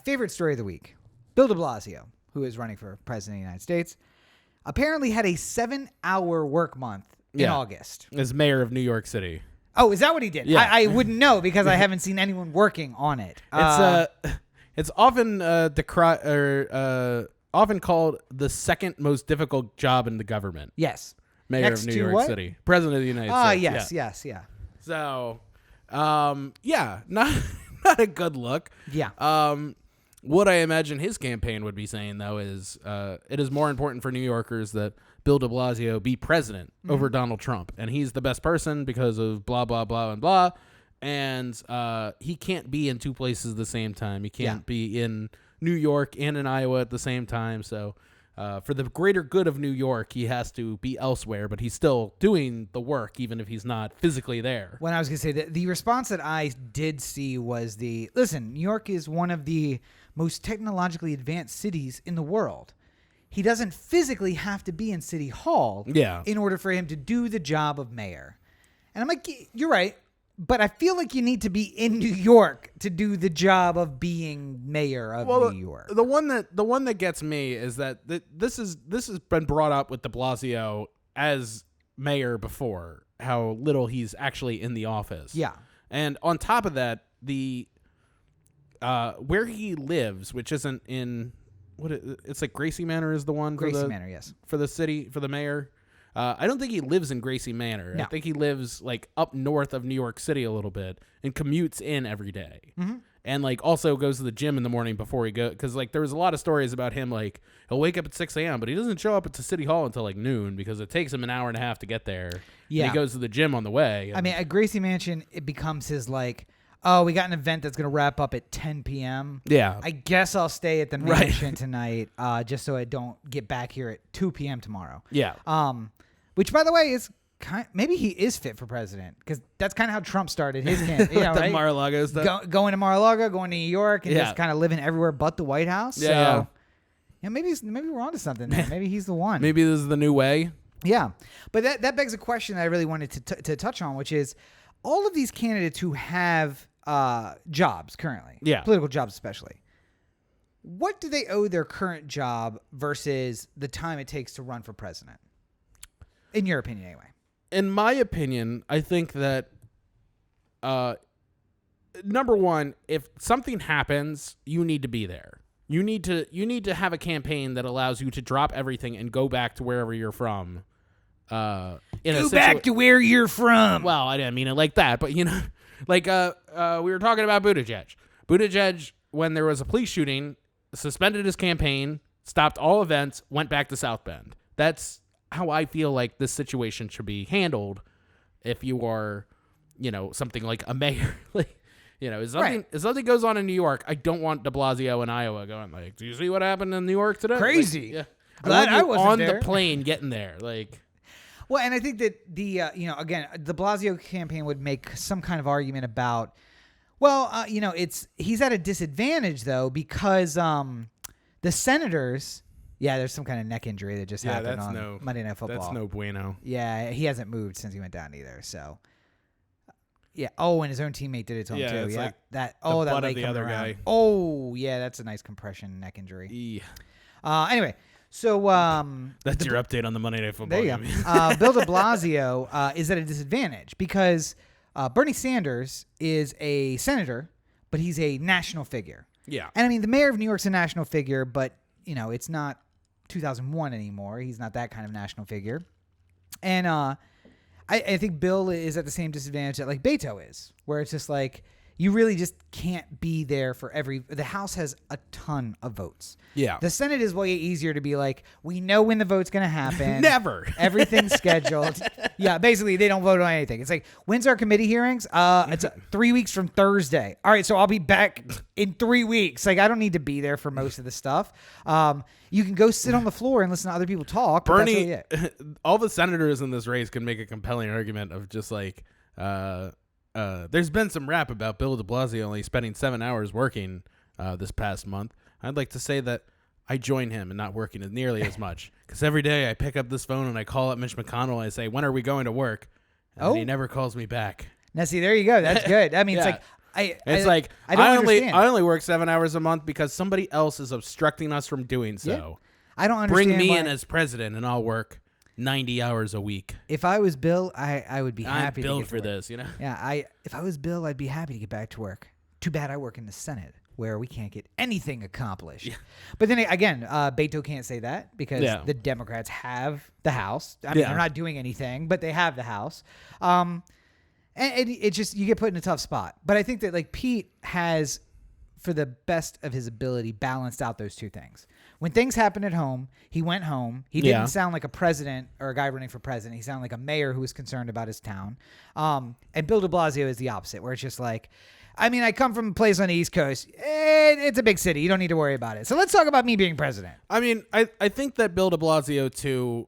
favorite story of the week: Bill de Blasio, who is running for president of the United States, apparently had a 7-hour work month in August As mayor of New York City. Oh, is that what he did? Yeah. I wouldn't know because I haven't seen anyone working on it. It's often often called the second most difficult job in the government. Yes. Mayor Next of New to York what? City. President of the United States. Yes. So, not a good look. Yeah. What I imagine his campaign would be saying, though, is it is more important for New Yorkers that Bill de Blasio be president over Donald Trump. And he's the best person because of blah, blah, blah, and blah. And he can't be in 2 places at the same time. He can't be in New York and in Iowa at the same time. So for the greater good of New York, he has to be elsewhere. But he's still doing the work, even if he's not physically there. When I was going to say that the response that I did see was listen, New York is one of the most technologically advanced cities in the world. He doesn't physically have to be in City Hall in order for him to do the job of mayor. And I'm like, you're right, but I feel like you need to be in New York to do the job of being mayor of New York. The one that gets me is that this has been brought up with de Blasio as mayor before, how little he's actually in the office. Yeah. And on top of that, the where he lives, which isn't in it's like Gracie Manor is the one Manor, yes. For the city, for the mayor. I don't think he lives in Gracie Manor. No. I think he lives like up north of New York City a little bit and commutes in every day. Mm-hmm. And like also goes to the gym in the morning before he goes. Because like there was a lot of stories about him, like he'll wake up at 6 a.m., but he doesn't show up at City Hall until like noon because it takes him an hour and a half to get there. Yeah. And he goes to the gym on the way. I mean, at Gracie Mansion, it becomes his like, oh, we got an event that's going to wrap up at 10 p.m. Yeah. I guess I'll stay at the mansion tonight just so I don't get back here at 2 p.m. tomorrow. Yeah. Which, by the way, is maybe he is fit for president because that's kind of how Trump started his campaign. You know, the right? Mar-a-Lago stuff. Going to Mar-a-Lago, going to New York, and just kind of living everywhere but the White House. Yeah. So, maybe we're onto something there. Maybe he's the one. Maybe this is the new way. Yeah. But that begs a question that I really wanted to touch on, which is all of these candidates who have jobs currently, political jobs especially, what do they owe their current job versus the time it takes to run for president? In your opinion, anyway. In my opinion, I think that number one, if something happens, you need to be there. You need to have a campaign that allows you to drop everything and go back to wherever you're from. Go back to where you're from. Well, I didn't mean it like that, but you know, Like we were talking about Buttigieg. Buttigieg, when there was a police shooting, suspended his campaign, stopped all events, went back to South Bend. That's how I feel like this situation should be handled if you are, something like a mayor. Like, if something goes on in New York, I don't want de Blasio in Iowa going like, do you see what happened in New York today? Crazy. Like, yeah. Glad I wasn't on there. the plane getting there. Like, well, and I think that the, again, de Blasio campaign would make some kind of argument about, he's at a disadvantage though, because the senators, there's some kind of neck injury that just happened on Monday Night Football. That's no bueno. Yeah, he hasn't moved since he went down either. So, yeah. Oh, and his own teammate did it to him too. It's Yeah, like that butt leg of the coming other around. guy. Oh, yeah, that's a nice compression neck injury. Yeah. Anyway, so that's your update on the Monday Night Football. There you go. Bill de Blasio is at a disadvantage because Bernie Sanders is a senator, but he's a national figure. Yeah. And I mean, the mayor of New York's a national figure, but it's not 2001 anymore. He's not that kind of national figure. And I think Bill is at the same disadvantage that like Beto is, where it's just like you really just can't be there for the House has a ton of votes. Yeah. The Senate is way easier to be like, we know when the vote's going to happen. Never. Everything's scheduled. Yeah, basically they don't vote on anything. It's like, when's our committee hearings? It's 3 weeks from Thursday. All right, so I'll be back in 3 weeks. Like, I don't need to be there for most of the stuff. You can go sit on the floor and listen to other people talk. Bernie, but that's really it. all the senators in this race can make a compelling argument of just like, there's been some rap about Bill de Blasio only spending 7 hours working this past month. I'd like to say that I join him in not working nearly as much because every day I pick up this phone and I call up Mitch McConnell and I say, when are we going to work? And he never calls me back. Now, see, there you go. That's good. I mean, Yeah. it's like, I don't understand. I only work 7 hours a month because somebody else is obstructing us from doing so. Yeah. I don't understand. Bring me in as president and I'll work 90 hours a week. If I was Bill, I would be happy I'm built to for this, Yeah, if I was Bill, I'd be happy to get back to work. Too bad I work in the Senate where we can't get anything accomplished. Yeah. But then again, Beto can't say that because the Democrats have the House. I mean, they're not doing anything, but they have the House. And it just, you get put in a tough spot. But I think that like Pete has, for the best of his ability, balanced out those two things. When things happened at home, he went home. He didn't sound like a president or a guy running for president. He sounded like a mayor who was concerned about his town. And Bill de Blasio is the opposite, where it's just like, I mean, I come from a place on the East Coast. It's a big city. You don't need to worry about it. So let's talk about me being president. I mean, I think that Bill de Blasio, too,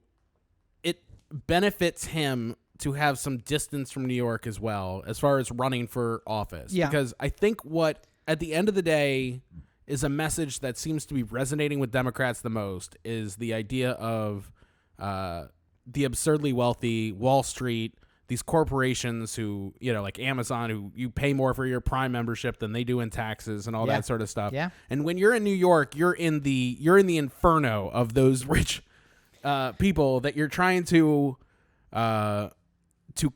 it benefits him to have some distance from New York as well, as far as running for office. Yeah. Because I think what, at the end of the day, is a message that seems to be resonating with Democrats the most is the idea of the absurdly wealthy Wall Street, these corporations who, like Amazon, who you pay more for your Prime membership than they do in taxes and all that sort of stuff. Yeah. And when you're in New York, you're in the inferno of those rich people that you're trying to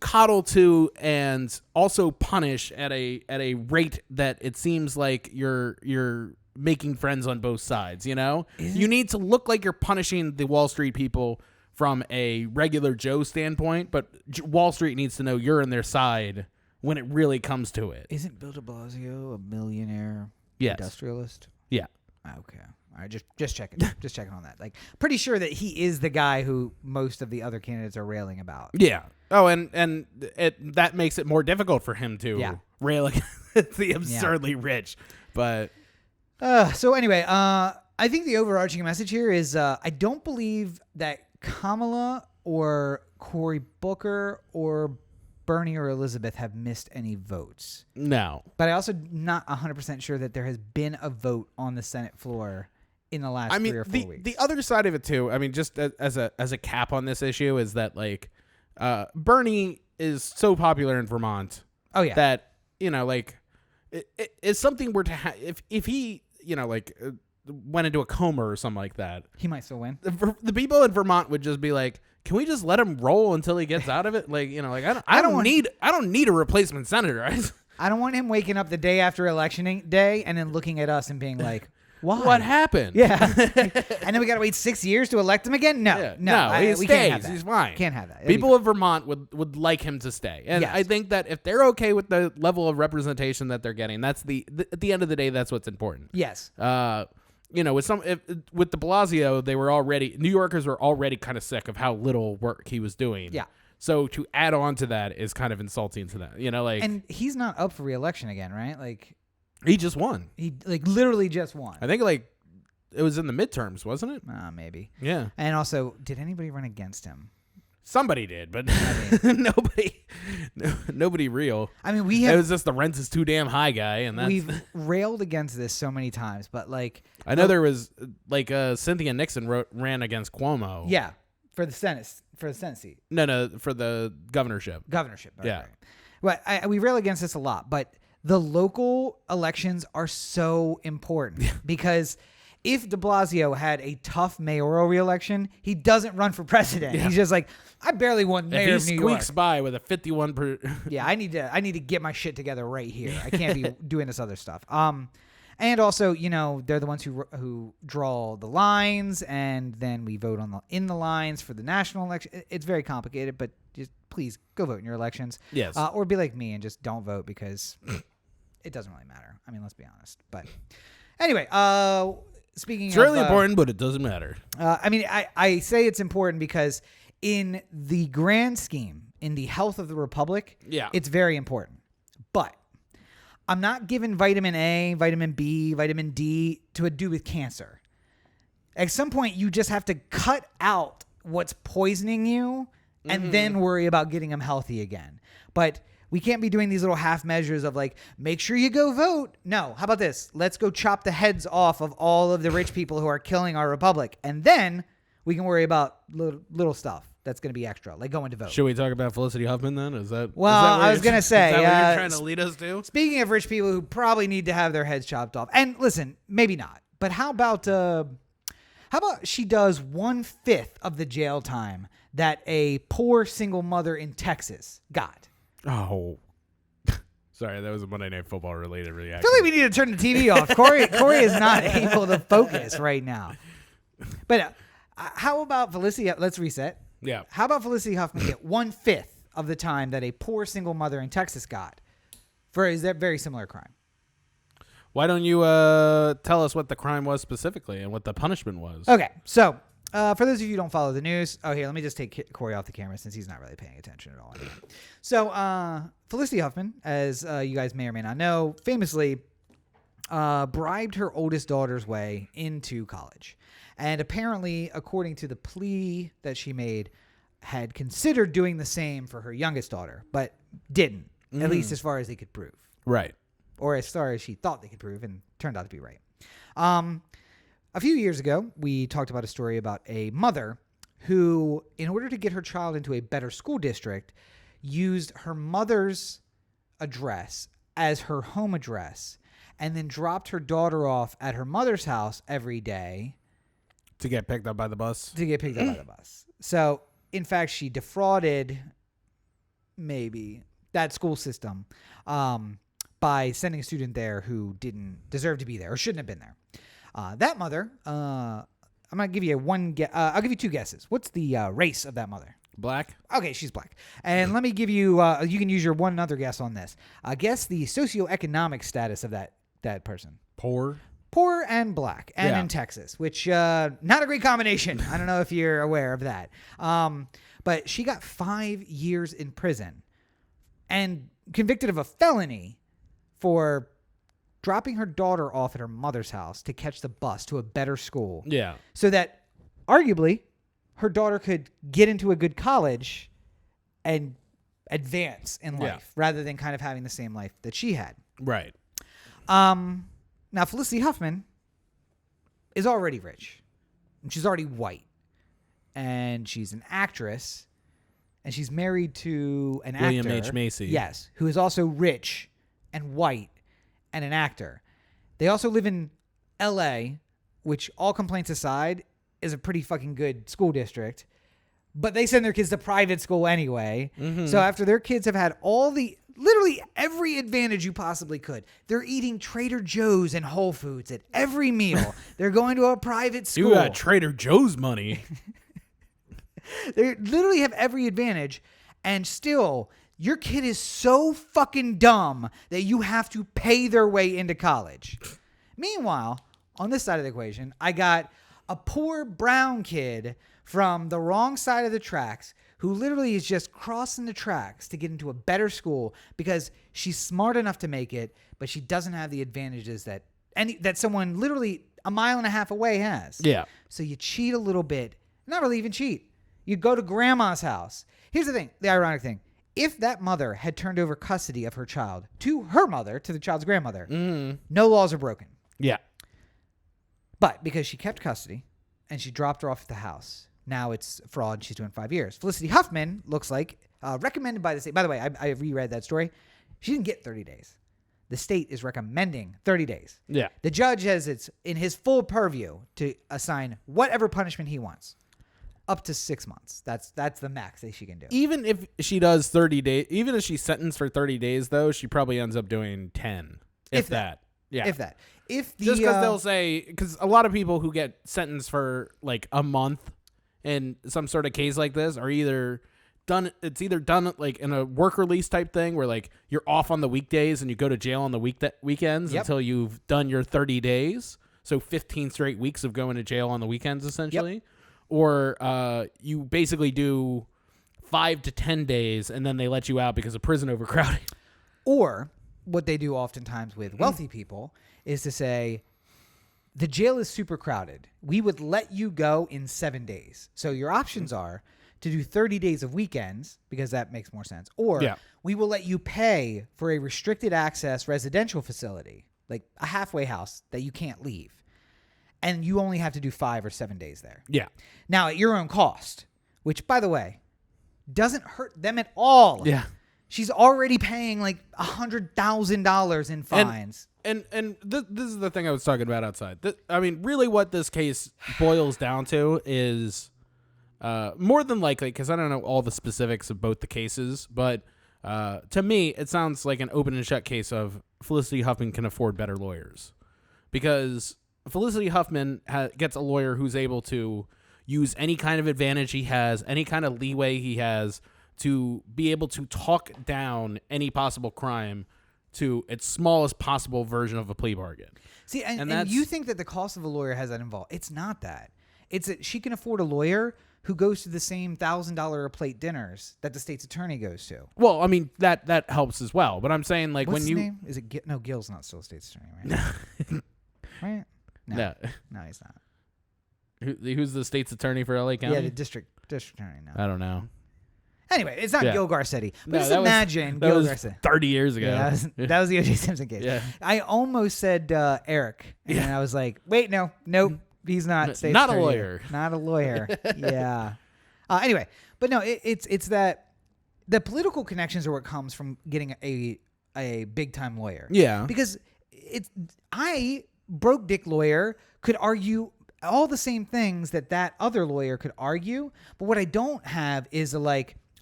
coddle to and also punish at a rate that it seems like you're making friends on both sides. You need to look like you're punishing the Wall Street people from a regular Joe standpoint, but Wall Street needs to know you're in their side when it really comes to it. Isn't Bill de Blasio a millionaire industrialist? Yeah. Okay. All right, just checking. Just checking on that. Like, pretty sure that he is the guy who most of the other candidates are railing about. Yeah. Oh, and that makes it more difficult for him to rail against the absurdly rich. But so anyway, I think the overarching message here is I don't believe that Kamala or Cory Booker or Bernie or Elizabeth have missed any votes. No. But I also not 100% sure that there has been a vote on the Senate floor in the last 3 or 4 weeks. The other side of it too, I mean, just as a cap on this issue is that like Bernie is so popular in Vermont. Oh yeah. That, it's something where to if he, went into a coma or something like that, he might still win. The people in Vermont would just be like, can we just let him roll until he gets out of it? Like, I don't need a replacement senator. I don't want him waking up the day after election day and then looking at us and being like, Why? What happened? Yeah. And then we got to wait 6 years to elect him again? No. Yeah. No. He we stays. can't have that. He's fine. Can't have that. People of Vermont would like him to stay. And Yes. I think that if they're okay with the level of representation that they're getting, that's at the end of the day, that's what's important. Yes. With with de Blasio, New Yorkers were already kind of sick of how little work he was doing. Yeah. So to add on to that is kind of insulting to them. And he's not up for re-election again, right? Like, he just won. he literally just won. I think it was in the midterms, wasn't it? Maybe. Yeah. And also, did anybody run against him? Somebody did, but nobody real. I mean, It was just the rent is too damn high guy, and that's. we've railed against this so many times, but like, I know there was Cynthia Nixon ran against Cuomo. yeah, for the Senate seat, No, for the governorship. governorship. Yeah. Right. Well, we rail against this a lot, but the local elections are so important because if de Blasio had a tough mayoral reelection, he doesn't run for president. Yeah. He's just like, I barely won mayor If of he New York. squeaks by with a 51 per. Yeah, I need to get my shit together right here. I can't be doing this other stuff. And also, they're the ones who draw the lines, and then we vote in the lines for the national election. It's very complicated, but just please go vote in your elections. Yes. Or be like me and just don't vote because it doesn't really matter. I mean, let's be honest. But anyway, speaking It's of, really important, but it doesn't matter. I say it's important because in the grand scheme, in the health of the republic, Yeah. it's very important. But I'm not giving vitamin A, vitamin B, vitamin D to do with cancer. At some point, you just have to cut out what's poisoning you and then worry about getting them healthy again. But we can't be doing these little half measures of like, make sure you go vote. No, how about this? Let's go chop the heads off of all of the rich people who are killing our republic. And then we can worry about little stuff that's going to be extra, like going to vote. Should we talk about Felicity Huffman then? Is that? Well, is that I was going to say, is that what you're trying to lead us to? Speaking of rich people who probably need to have their heads chopped off, and listen, maybe not, but how about she does 1/5 of the jail time that a poor single mother in Texas got? Oh, sorry, that was a Monday Night Football related I reaction. feel like we need to turn the TV off. Corey is not able to focus right now. But how about Felicity? Let's reset. Yeah. How about Felicity Huffman get 1/5 of the time that a poor single mother in Texas got for a very similar crime? Why don't you tell us what the crime was specifically and what the punishment was? Okay, so for those of you who don't follow the news, here, let me just take Corey off the camera since he's not really paying attention at all. So Felicity Huffman, as you guys may or may not know, famously bribed her oldest daughter's way into college. And apparently, according to the plea that she made, had considered doing the same for her youngest daughter, but didn't, at least as far as they could prove. Right. Or as far as she thought they could prove, and turned out to be right. A few years ago, we talked about a story about a mother who, in order to get her child into a better school district, used her mother's address as her home address, and then dropped her daughter off at her mother's house every day To get picked up by the bus. to get picked up by the bus. So, in fact, she defrauded maybe that school system by sending a student there who didn't deserve to be there or shouldn't have been there. That mother, I'm going to give you I'll give you two guesses. What's the race of that mother? Black. Okay, she's black. And let me give you, you can use your one other guess on this. Guess the socioeconomic status of that person. Poor. Poor and black, and Yeah. in Texas, which not a great combination. I don't know if you're aware of that. But she got 5 years in prison and convicted of a felony for dropping her daughter off at her mother's house to catch the bus to a better school. Yeah. So that arguably her daughter could get into a good college and advance in life rather than kind of having the same life that she had. Right. Now, Felicity Huffman is already rich. And she's already white. And she's an actress. And she's married to an William actor. H. Macy. Yes, who is also rich and white and an actor. They also live in L.A., which, all complaints aside, is a pretty fucking good school district. But they send their kids to private school anyway. Mm-hmm. So after their kids have had all the... literally every advantage you possibly could. They're eating Trader Joe's and Whole Foods at every meal. They're going to a private school. You got Trader Joe's money. They literally have every advantage, and still, your kid is so fucking dumb that you have to pay their way into college. Meanwhile, on this side of the equation, I got a poor brown kid from the wrong side of the tracks who literally is just crossing the tracks to get into a better school because she's smart enough to make it, but she doesn't have the advantages that someone literally a mile and a half away has. Yeah. So you cheat a little bit. Not really even cheat. You go to grandma's house. Here's the thing, the ironic thing. If that mother had turned over custody of her child to her mother, to the child's grandmother, no laws are broken. Yeah. But because she kept custody and she dropped her off at the house, now it's fraud. She's doing 5 years. Felicity Huffman looks like recommended by the state. By the way, I reread that story. She didn't get 30 days. The state is recommending 30 days. Yeah. The judge has it's in his full purview to assign whatever punishment he wants. Up to 6 months. That's the max that she can do. Even if she does 30 days, even if she's sentenced for 30 days, though, she probably ends up doing 10. If that. Yeah. If that. Just because they'll say, because a lot of people who get sentenced for like a month in some sort of case like this are either done like in a work release type thing where like you're off on the weekdays and you go to jail on the weekends until you've done your 30 days. So 15 straight weeks of going to jail on the weekends, essentially. Yep. Or you basically do 5 to 10 days and then they let you out because of prison overcrowding. Or what they do oftentimes with wealthy people is to say, the jail is super crowded. We would let you go in 7 days. So your options are to do 30 days of weekends because that makes more sense. Or we will let you pay for a restricted access residential facility, like a halfway house that you can't leave. And you only have to do 5 or 7 days there. Yeah. Now, at your own cost, which, by the way, doesn't hurt them at all. Yeah. She's already paying like $100,000 in fines. And this is the thing I was talking about outside. I mean, really what this case boils down to is more than likely, because I don't know all the specifics of both the cases, but to me, it sounds like an open and shut case of Felicity Huffman can afford better lawyers. Because Felicity Huffman gets a lawyer who's able to use any kind of advantage he has, any kind of leeway he has to be able to talk down any possible crime to its smallest possible version of a plea bargain. See, and you think that the cost of a lawyer has that involved. It's not that. It's that she can afford a lawyer who goes to the same $1,000 a plate dinners that the state's attorney goes to. Well, I mean, that helps as well. But I'm saying, like, What's when his you... name? Is it No, Gil's not still a state's attorney, right? Right? No, he's not. Who's the state's attorney for LA County? Yeah, the district attorney now. I don't know. Anyway, it's not Gil Garcetti. But No, just that imagine was, Gil that was Garcetti. 30 years ago. Yeah, that was the O.J. Simpson case. Yeah. I almost said Eric, and I was like, wait, nope, he's not state's not attorney. a lawyer. Not a lawyer. Yeah. Anyway, but no, it's that the political connections are what comes from getting a big time lawyer. Yeah. Because broke dick lawyer could argue all the same things that other lawyer could argue, but what I don't have is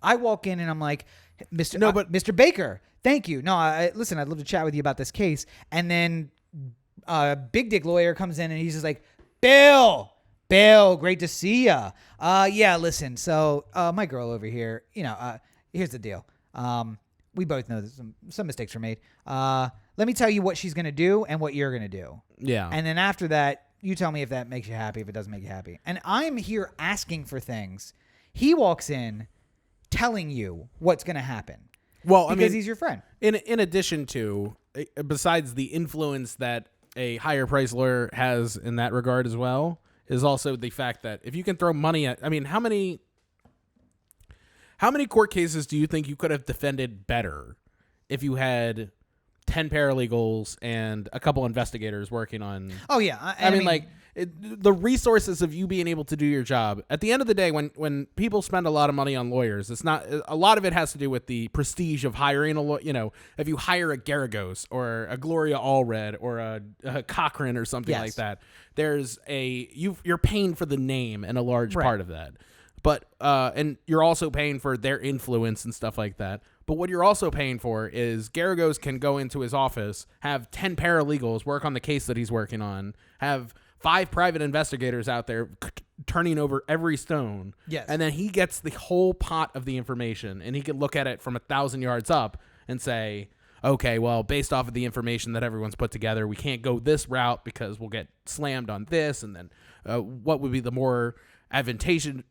I walk in and I'm like, Mr. Baker, thank you. No, listen, I'd love to chat with you about this case. And then big dick lawyer comes in and he's just like, Bill, great to see ya. Yeah, listen, so my girl over here, here's the deal. We both know that some mistakes were made. Let me tell you what she's going to do and what you're going to do. Yeah. And then after that, you tell me if that makes you happy, if it doesn't make you happy. And I'm here asking for things. He walks in telling you what's going to happen. Well, because he's your friend. In addition to, besides the influence that a higher price lawyer has in that regard as well, is also the fact that if you can throw money at, I mean, how many court cases do you think you could have defended better if you had 10 paralegals and a couple investigators working on? Oh yeah. I mean the resources of you being able to do your job. At the end of the day, when people spend a lot of money on lawyers, it's not, a lot of it has to do with the prestige of hiring a lawyer. If you hire a Garagos or a Gloria Allred or a Cochran or something like that, there's you're paying for the name and a large part of that. But and you're also paying for their influence and stuff like that. But what you're also paying for is Garagos can go into his office, have 10 paralegals work on the case that he's working on, have 5 private investigators out there turning over every stone. Yes. And then he gets the whole pot of the information, and he can look at it from 1,000 yards up and say, okay, well, based off of the information that everyone's put together, we can't go this route because we'll get slammed on this. And then what would be the more advantageous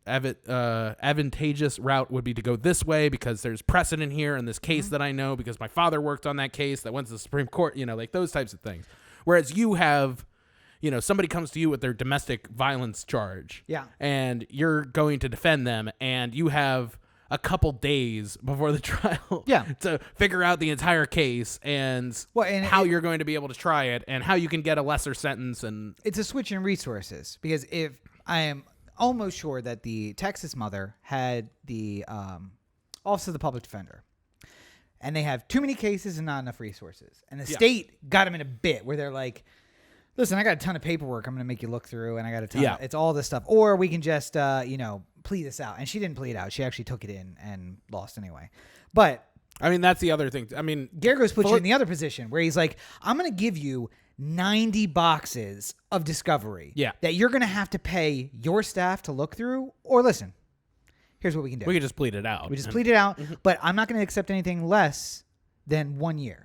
route would be to go this way because there's precedent here in this case that I know because my father worked on that case that went to the Supreme Court, like those types of things. Whereas you have, somebody comes to you with their domestic violence charge. Yeah. And you're going to defend them, and you have a couple days before the trial to figure out the entire case and how you're going to be able to try it and how you can get a lesser sentence. And it's a switch in resources because if I am almost sure that the Texas mother had the Office of the Public Defender, and they have too many cases and not enough resources. And the state got them in a bit where they're like, listen, I got a ton of paperwork I'm going to make you look through, and I got a ton of, it's all this stuff. Or we can just, plea this out. And she didn't plead out. She actually took it in and lost anyway. But I mean, that's the other thing. I mean, Garagos puts you in the other position where he's like, I'm going to give you 90 boxes of discovery that you're going to have to pay your staff to look through. Or listen, here's what we can do. We can just plead it out. We just plead it out, but I'm not going to accept anything less than 1 year.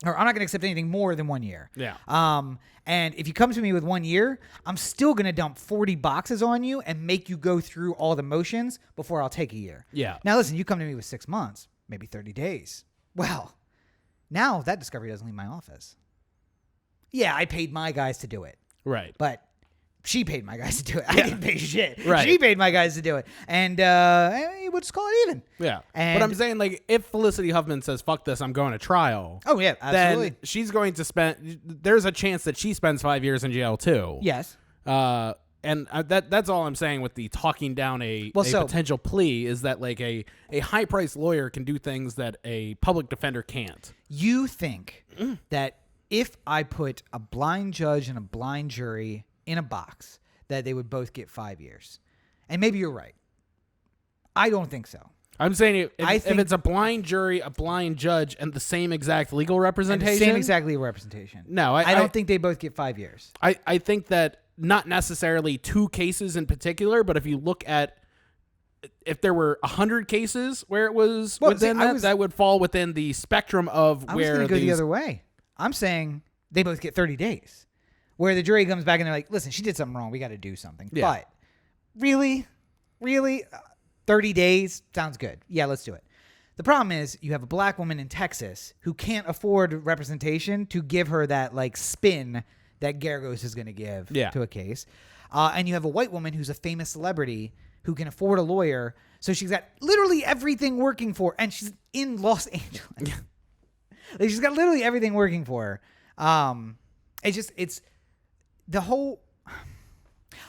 Or I'm not going to accept anything more than 1 year. Yeah. And if you come to me with 1 year, I'm still going to dump 40 boxes on you and make you go through all the motions before I'll take a year. Yeah. Now, listen, you come to me with 6 months, maybe 30 days. Well, now that discovery doesn't leave my office. Yeah, I paid my guys to do it. Right. But she paid my guys to do it. I didn't pay shit. Right. She paid my guys to do it. And we'll just call it even. Yeah. And but I'm saying, like, if Felicity Huffman says, fuck this, I'm going to trial. Oh, yeah, absolutely. Then she's going to spend, there's a chance that she spends 5 years in jail, too. Yes. And that's all I'm saying with the talking down a potential plea is that, like, a high-priced lawyer can do things that a public defender can't. You think that if I put a blind judge and a blind jury in a box that they would both get 5 years? And maybe you're right. I don't think so. I'm saying if it's a blind jury, a blind judge, and the same exact legal representation. Same exact legal representation. No, I don't think they both get 5 years. I think that not necessarily 2 cases in particular, but if you look at if there were 100 cases where it was within that would fall within the spectrum of where I was going to go the other way. I'm saying they both get 30 days. Where the jury comes back and they're like, listen, she did something wrong. We got to do something. Yeah. But really, 30 days sounds good. Yeah, let's do it. The problem is you have a black woman in Texas who can't afford representation to give her that like spin that Garagos is going to give to a case. And you have a white woman who's a famous celebrity who can afford a lawyer. So she's got literally everything working for her. And she's in Los Angeles. Like, she's got literally everything working for her. It's the whole.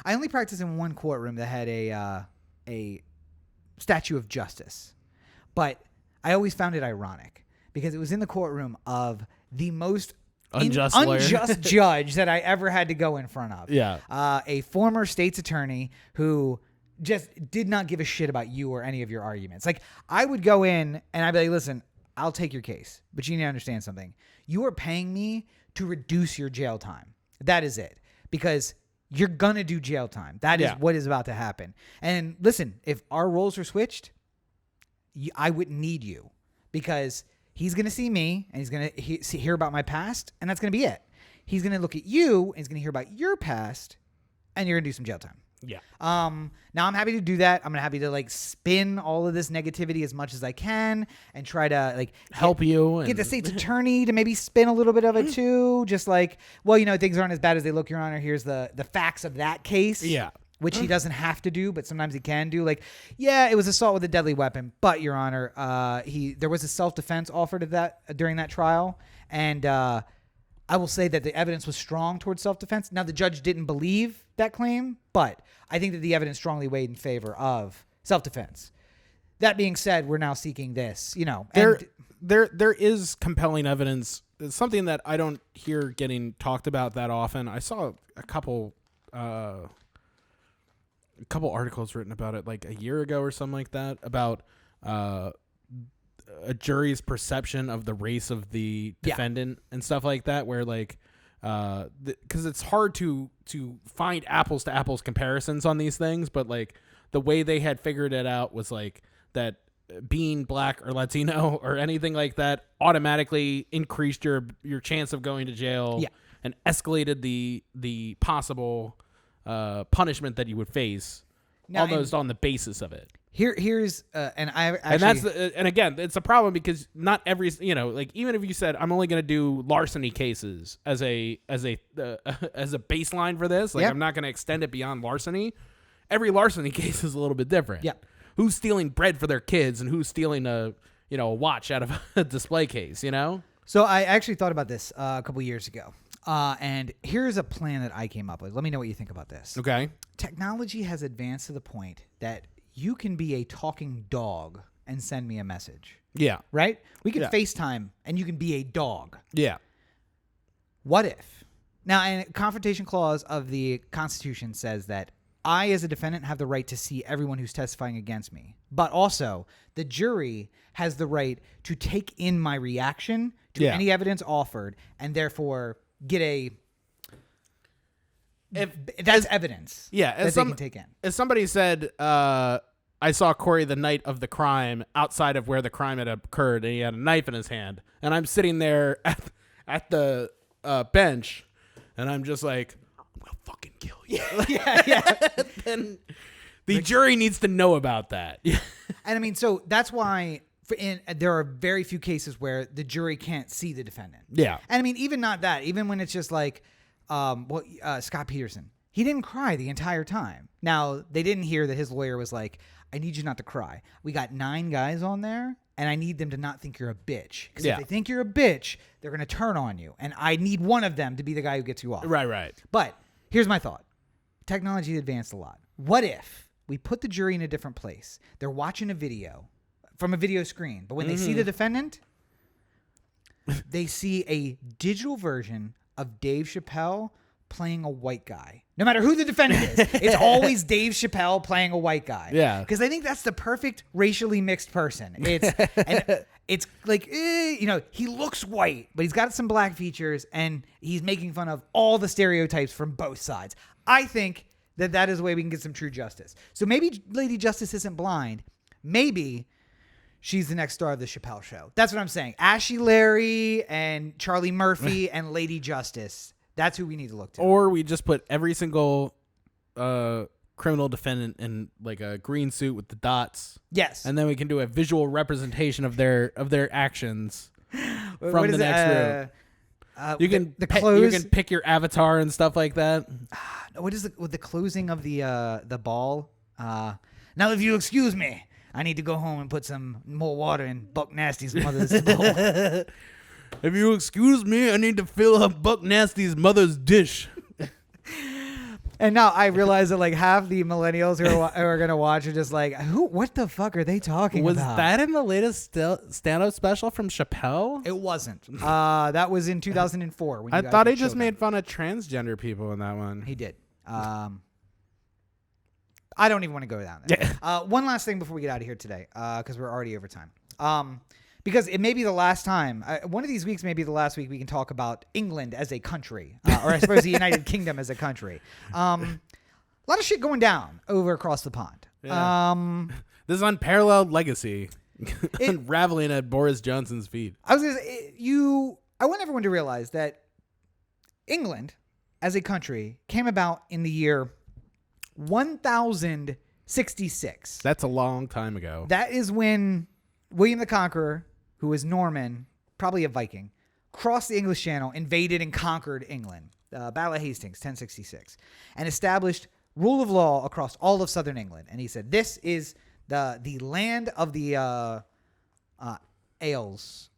I only practiced in one courtroom that had a statue of justice, but I always found it ironic because it was in the courtroom of the most unjust judge that I ever had to go in front of. Yeah, a former state's attorney who just did not give a shit about you or any of your arguments. Like, I would go in and I'd be like, listen, I'll take your case, but you need to understand something. You are paying me to reduce your jail time. That is it. Because you're going to do jail time. That is what is about to happen. And listen, if our roles are switched, I wouldn't need you. Because he's going to see me, and he's going to hear about my past, and that's going to be it. He's going to look at you, and he's going to hear about your past, and you're going to do some jail time. Yeah. Now I'm happy to do that. I'm happy to like spin all of this negativity as much as I can and try to like help you get the state's attorney to maybe spin a little bit of it too. Just like, well, things aren't as bad as they look, Your Honor. Here's the facts of that case. Yeah. Which he doesn't have to do, but sometimes he can do. Like, yeah, it was assault with a deadly weapon, but Your Honor, there was a self-defense offered during that trial, and I will say that the evidence was strong towards self-defense. Now, the judge didn't believe that claim, but I think that the evidence strongly weighed in favor of self-defense. That being said, we're now seeking this, There is compelling evidence. It's something that I don't hear getting talked about that often. I saw a couple a couple articles written about it like a year ago or something like that about a jury's perception of the race of the defendant and stuff like that, where like because it's hard to find apples to apples comparisons on these things, but like the way they had figured it out was like that being black or Latino or anything like that automatically increased your chance of going to jail and escalated the possible punishment that you would face now, almost on the basis of it. Here's and I actually, and that's and again, it's a problem because not every, like even if you said I'm only going to do larceny cases as a baseline for this, like I'm not going to extend it beyond larceny. Every larceny case is a little bit different. Yeah. Who's stealing bread for their kids and who's stealing a watch out of a display case, So I actually thought about this a couple years ago. And here's a plan that I came up with. Let me know what you think about this. Okay. Technology has advanced to the point that you can be a talking dog and send me a message. Yeah. Right? We can FaceTime and you can be a dog. Yeah. What if? Now, and confrontation clause of the Constitution says that I, as a defendant, have the right to see everyone who's testifying against me. But also, the jury has the right to take in my reaction to any evidence offered and therefore get that's evidence that they can take in. If somebody said, I saw Corey the night of the crime outside of where the crime had occurred and he had a knife in his hand, and I'm sitting there at the bench and I'm just like, we'll fucking kill you. Then the jury needs to know about that. And I mean, so that's why there are very few cases where the jury can't see the defendant. Yeah. And I mean, even not that, even when it's just like, Scott Peterson, he didn't cry the entire time. Now, they didn't hear that his lawyer was like, I need you not to cry. We got 9 guys on there, and I need them to not think you're a bitch. Because if they think you're a bitch, they're going to turn on you. And I need one of them to be the guy who gets you off. Right. But here's my thought. Technology advanced a lot. What if we put the jury in a different place? They're watching a video from a video screen. But when they see the defendant, they see a digital version of Dave Chappelle playing a white guy. No matter who the defendant is, it's always Dave Chappelle playing a white guy. Yeah. Because I think that's the perfect racially mixed person. It's like, he looks white, but he's got some black features, and he's making fun of all the stereotypes from both sides. I think that is the way we can get some true justice. So maybe Lady Justice isn't blind. Maybe she's the next star of the Chappelle Show. That's what I'm saying. Ashley Larry and Charlie Murphy and Lady Justice. That's who we need to look to. Or we just put every single criminal defendant in like a green suit with the dots. Yes. And then we can do a visual representation of their actions from the next room. You can you can pick your avatar and stuff like that. What is the closing of the ball? Now, if you excuse me, I need to go home and put some more water in Buck Nasty's mother's bowl. If you excuse me, I need to fill up Buck Nasty's mother's dish. And now I realize that like half the millennials who are going to watch are just like, what the fuck are they talking about? Was that in the latest stand-up special from Chappelle? It wasn't. That was in 2004. When I thought he just made fun of transgender people in that one. He did. I don't even want to go down there. One last thing before we get out of here today, because we're already over time. Because it may be the last time. One of these weeks may be the last week we can talk about England as a country, or I suppose the United Kingdom as a country. A lot of shit going down over across the pond. Yeah. This unparalleled legacy unraveling at Boris Johnson's feet. I was gonna say, I want everyone to realize that England as a country came about in the year 1066. That's a long time ago. That is when William the Conqueror, who was Norman, probably a Viking, crossed the English Channel, invaded and conquered England. Battle of Hastings, 1066, and established rule of law across all of southern England. And he said, this is the land of the Ales,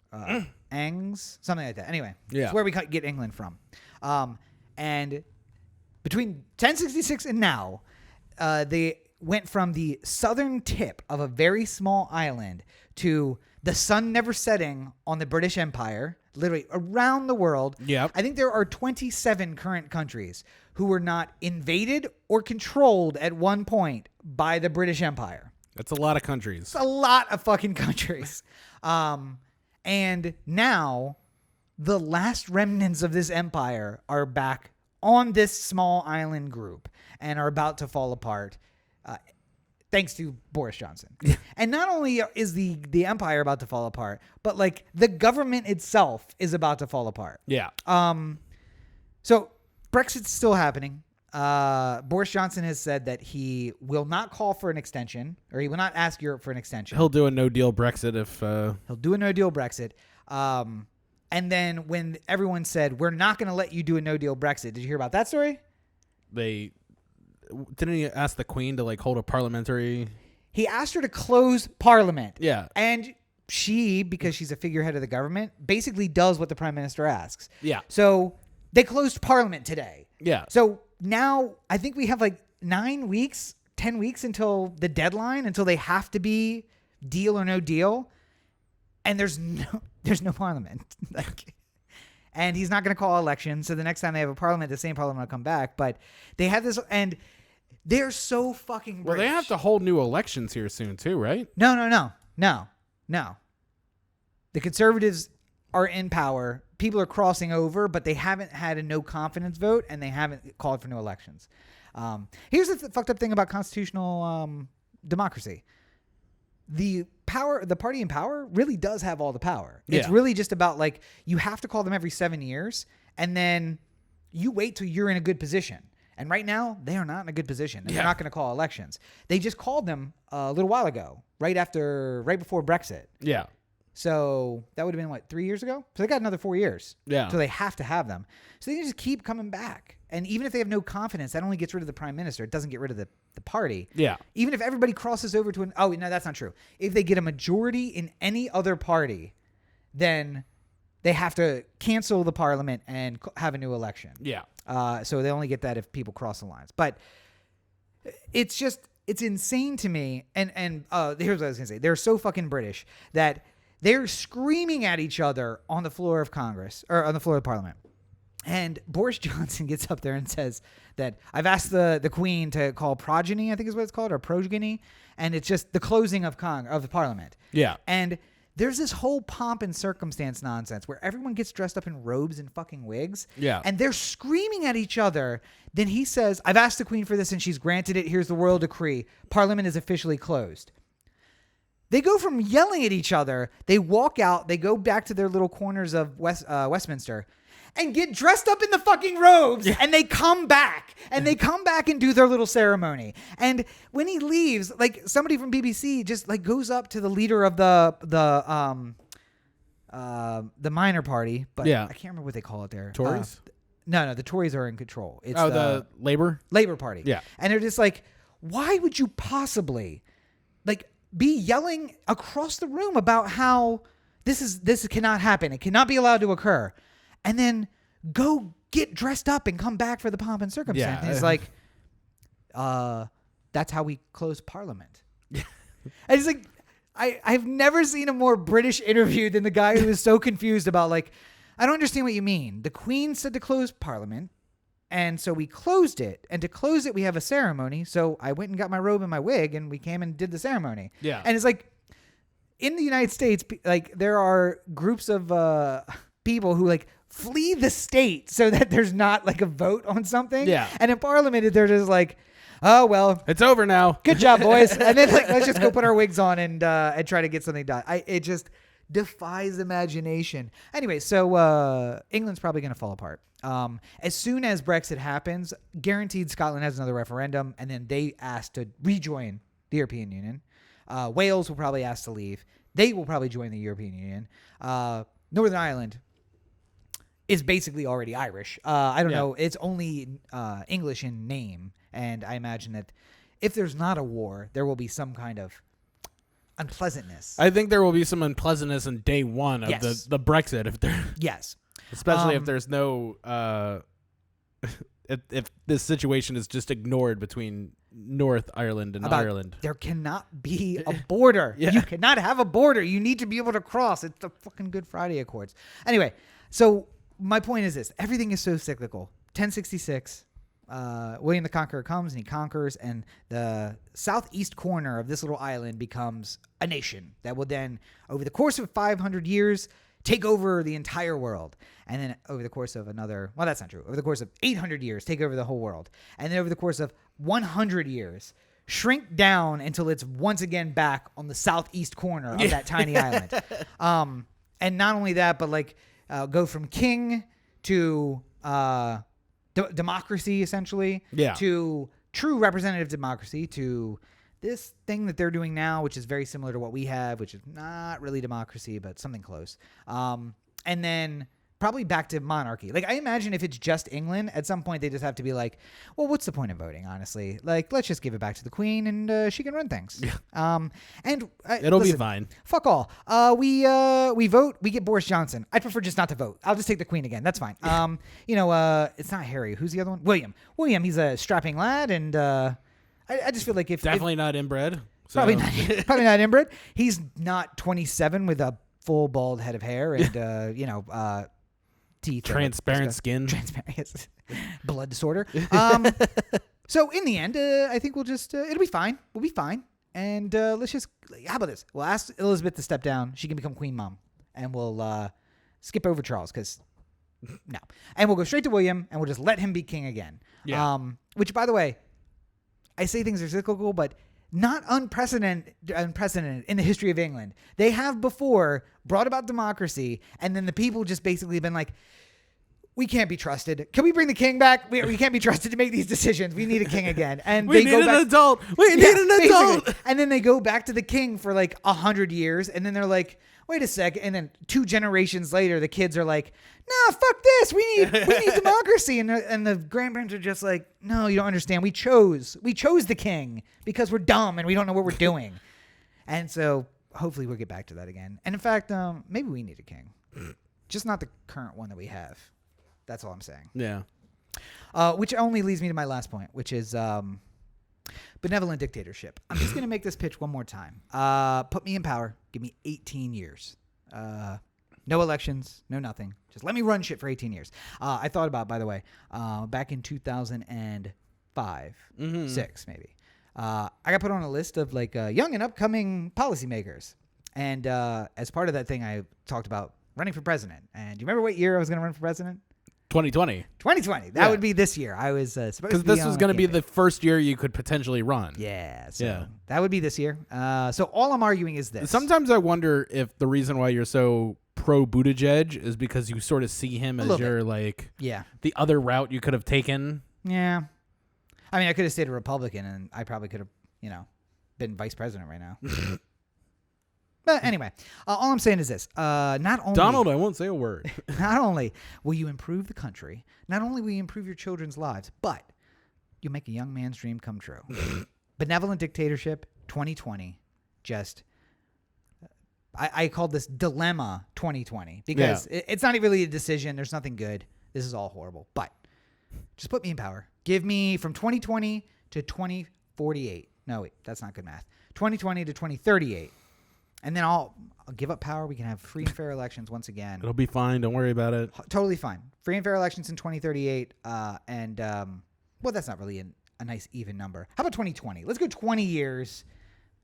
Angs, something like that. Anyway, it's where we get England from. And between 1066 and now, they went from the southern tip of a very small island to the sun never setting on the British Empire, literally around the world. Yep. I think there are 27 current countries who were not invaded or controlled at one point by the British Empire. That's a lot of countries. It's a lot of fucking countries. And now the last remnants of this empire are back on this small island group and are about to fall apart. Thanks to Boris Johnson. And not only is the empire about to fall apart, but like the government itself is about to fall apart. Yeah. So Brexit's still happening. Boris Johnson has said that he will not call for an extension, or he will not ask Europe for an extension. He'll do a no-deal Brexit if... He'll do a no-deal Brexit. And then when everyone said, we're not going to let you do a no-deal Brexit, did you hear about that story? Didn't he ask the Queen to like hold a parliamentary... He asked her to close Parliament. Yeah. And she, because she's a figurehead of the government, basically does what the Prime Minister asks. Yeah. So they closed Parliament today. Yeah. So now I think we have like 9 weeks, 10 weeks until the deadline, until they have to be deal or no deal. And there's no Parliament. And he's not going to call elections. So the next time they have a Parliament, the same Parliament will come back. But they have this, and they're so fucking British. Well, they have to hold new elections here soon too, right? No. The Conservatives are in power. People are crossing over, but they haven't had a no confidence vote, and they haven't called for new elections. Here's the fucked up thing about constitutional democracy. The party in power really does have all the power. It's really just about like, you have to call them every 7 years, and then you wait till you're in a good position. And right now, they are not in a good position. And they're not going to call elections. They just called them a little while ago, right before Brexit. Yeah. So that would have been, 3 years ago? So they got another 4 years. Yeah. So they have to have them. So they just keep coming back. And even if they have no confidence, that only gets rid of the prime minister. It doesn't get rid of the party. Yeah. Even if everybody crosses over to oh, no, that's not true. If they get a majority in any other party, then they have to cancel the parliament and have a new election. Yeah. So they only get that if people cross the lines. But it's insane to me. And here's what I was going to say. They're so fucking British that they're screaming at each other on the floor of Congress, or on the floor of Parliament. And Boris Johnson gets up there and says that I've asked the Queen to call progeny, I think is what it's called, or progeny, and it's just the closing of the Parliament. Yeah. And there's this whole pomp and circumstance nonsense where everyone gets dressed up in robes and fucking wigs. Yeah. And they're screaming at each other. Then he says, I've asked the Queen for this and she's granted it. Here's the royal decree. Parliament is officially closed. They go from yelling at each other. They walk out. They go back to their little corners of Westminster and get dressed up in the fucking robes. Yeah. And they come back. And they come back and do their little ceremony. And when he leaves, like somebody from BBC just like goes up to the leader of the minor party. But I can't remember what they call it there. Tories? No, the Tories are in control. It's the Labour Party. Yeah. And they're just like, why would you possibly like be yelling across the room about how this cannot happen. It cannot be allowed to occur. And then go get dressed up and come back for the pomp and circumstance. Yeah. And it's like, that's how we close Parliament. And it's like, I've never seen a more British interview than the guy who is so confused about like, I don't understand what you mean. The Queen said to close Parliament. And so we closed it. And to close it, we have a ceremony. So I went and got my robe and my wig and we came and did the ceremony. Yeah. And it's like, in the United States, like there are groups of people who like flee the state so that there's not like a vote on something. Yeah. And in Parliament, they're just like, oh, well. It's over now. Good job, boys. And then like, let's just go put our wigs on and try to get something done. It just defies imagination. Anyway, so England's probably going to fall apart. As soon as Brexit happens, guaranteed Scotland has another referendum, and then they ask to rejoin the European Union. Wales will probably ask to leave. They will probably join the European Union. Northern Ireland is basically already Irish. I don't know. It's only English in name, and I imagine that if there's not a war, there will be some kind of unpleasantness. I think there will be some unpleasantness in day one of the Brexit if there. Yes. Especially if there's no if this situation is just ignored between North Ireland and Ireland. There cannot be a border. Yeah. You cannot have a border. You need to be able to cross. It's the fucking Good Friday Accords. Anyway, so my point is this. Everything is so cyclical. 1066, William the Conqueror comes and he conquers, and the southeast corner of this little island becomes a nation that will then, over the course of 500 years, take over the entire world. And then over the course of that's not true. Over the course of 800 years, take over the whole world. And then over the course of 100 years, shrink down until it's once again back on the southeast corner of that tiny island. And not only that, but go from king to democracy, essentially, to true representative democracy, to this thing that they're doing now, which is very similar to what we have, which is not really democracy, but something close. And then probably back to monarchy. I imagine if it's just England, at some point they just have to be like, well, what's the point of voting, honestly? Let's just give it back to the Queen and she can run things. It'll be fine. Fuck all. We vote, we get Boris Johnson. I'd prefer just not to vote. I'll just take the Queen again. That's fine. It's not Harry. Who's the other one? William, he's a strapping lad, and I just feel like definitely not inbred. So. Probably not inbred. He's not 27 with a full bald head of hair and teeth, transparent skin, transparent blood disorder. So in the end, I think we'll just it'll be fine. We'll be fine, and let's just how about this? We'll ask Elizabeth to step down. She can become Queen Mom, and we'll skip over Charles because no, and we'll go straight to William, and we'll just let him be king again. Yeah. Which, by the way, I say things are cyclical, but not unprecedented in the history of England. They have before brought about democracy, and then the people just basically been like, we can't be trusted. Can we bring the king back? We can't be trusted to make these decisions. We need a king again. And we need an adult. We need an adult. And then they go back to the king for 100 years, and then they're like, wait a second. And then 2 generations later, the kids are like, no, fuck this. We need democracy. And the grandparents are just like, no, you don't understand. We chose the king because we're dumb and we don't know what we're doing. And so hopefully we'll get back to that again. And in fact, maybe we need a king, just not the current one that we have. That's all I'm saying. Yeah. Which only leads me to my last point, which is benevolent dictatorship. I'm just going to make this pitch one more time. Put me in power. Give me 18 years. No elections, no nothing. Just let me run shit for 18 years. I thought about, by the way, back in 2005, 6 maybe. I got put on a list of young and upcoming policymakers. And as part of that thing, I talked about running for president. And do you remember what year I was going to run for president? 2020. 2020. That would be this year. I was supposed to be. Because this was going to be the first year you could potentially run. Yeah. So that would be this year. So all I'm arguing is this. Sometimes I wonder if the reason why you're so pro Buttigieg is because you sort of see him as your the other route you could have taken. Yeah. I mean, I could have stayed a Republican and I probably could have, been vice president right now. But anyway, all I'm saying is this. Not only Donald, I won't say a word. Not only will you improve the country, not only will you improve your children's lives, but you'll make a young man's dream come true. Benevolent dictatorship 2020. Just I called this dilemma 2020 because it's not really a decision. There's nothing good. This is all horrible. But just put me in power. Give me from 2020 to 2048. No, wait, that's not good math. 2020 to 2038. And then I'll give up power. We can have free and fair elections once again. It'll be fine. Don't worry about it. Totally fine. Free and fair elections in 2038. Well, that's not really a nice even number. How about 2020? Let's go 20 years.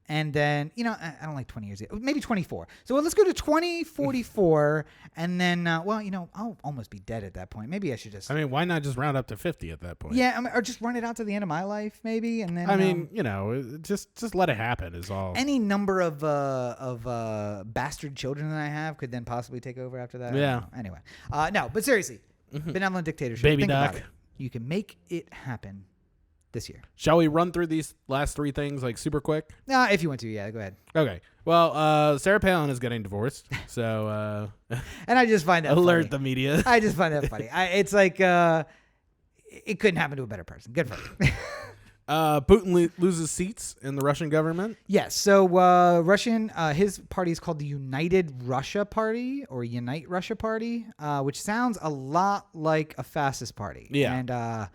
And then, I don't like 20 years. Maybe 24. So let's go to 2044. And then, I'll almost be dead at that point. Maybe I should just. I mean, why not just round up to 50 at that point? Yeah, or just run it out to the end of my life, maybe. And then. I mean, just let it happen is all. Any number of bastard children that I have could then possibly take over after that. Yeah. Anyway, no, but seriously, benevolent dictatorship. Baby Think Doc. about it. You can make it happen this year. Shall we run through these last 3 things super quick? If you want to, yeah, go ahead. Okay. Well, Sarah Palin is getting divorced, so and I just find that alert funny. the media. I just find that funny. It's like it couldn't happen to a better person. Good for her. Putin loses seats in the Russian government. Yes. So his party is called the United Russia Party or Unite Russia Party, which sounds a lot like a fascist party. Yeah. And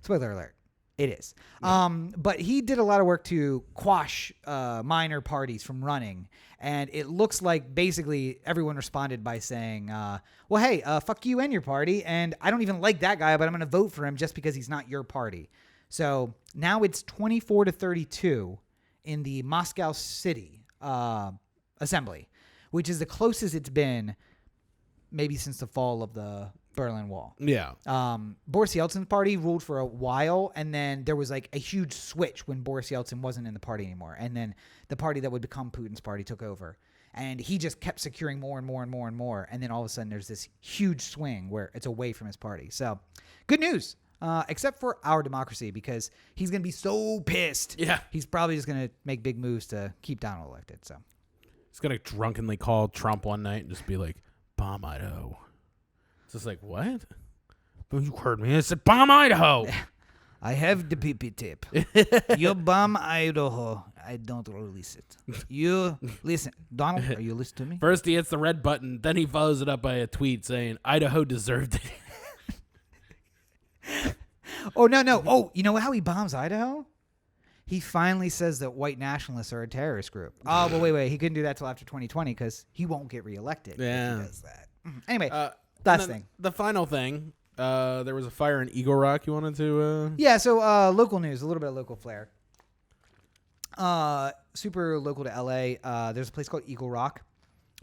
spoiler alert. It is. But he did a lot of work to quash minor parties from running. And it looks like basically everyone responded by saying, well, hey, fuck you and your party. And I don't even like that guy, but I'm going to vote for him just because he's not your party. So now it's 24-32 in the Moscow City Assembly, which is the closest it's been maybe since the fall of the Berlin Wall. Yeah. Boris Yeltsin's party ruled for a while, and then there was like a huge switch when Boris Yeltsin wasn't in the party anymore. And then the party that would become Putin's party took over. And he just kept securing more and more and more and more. And then all of a sudden there's this huge swing where it's away from his party. So good news, except for our democracy, because he's going to be so pissed. Yeah. He's probably just going to make big moves to keep Donald elected. So He's going to drunkenly call Trump one night and just be like, bomb Idaho. It's just like, what? But you heard me. I said, bomb Idaho. I have the PP tip. You bomb Idaho. I don't release it. You listen. Donald, are you listening to me? First he hits the red button, then he follows it up by a tweet saying, Idaho deserved it. Oh, no. Oh, you know how he bombs Idaho? He finally says that white nationalists are a terrorist group. Oh, but wait. He couldn't do that till after 2020 because he won't get reelected Yeah. if he does that. Anyway, last thing. The final thing, there was a fire in Eagle Rock you wanted to... Yeah, so local news, a little bit of local flair. Super local to LA. There's a place called Eagle Rock,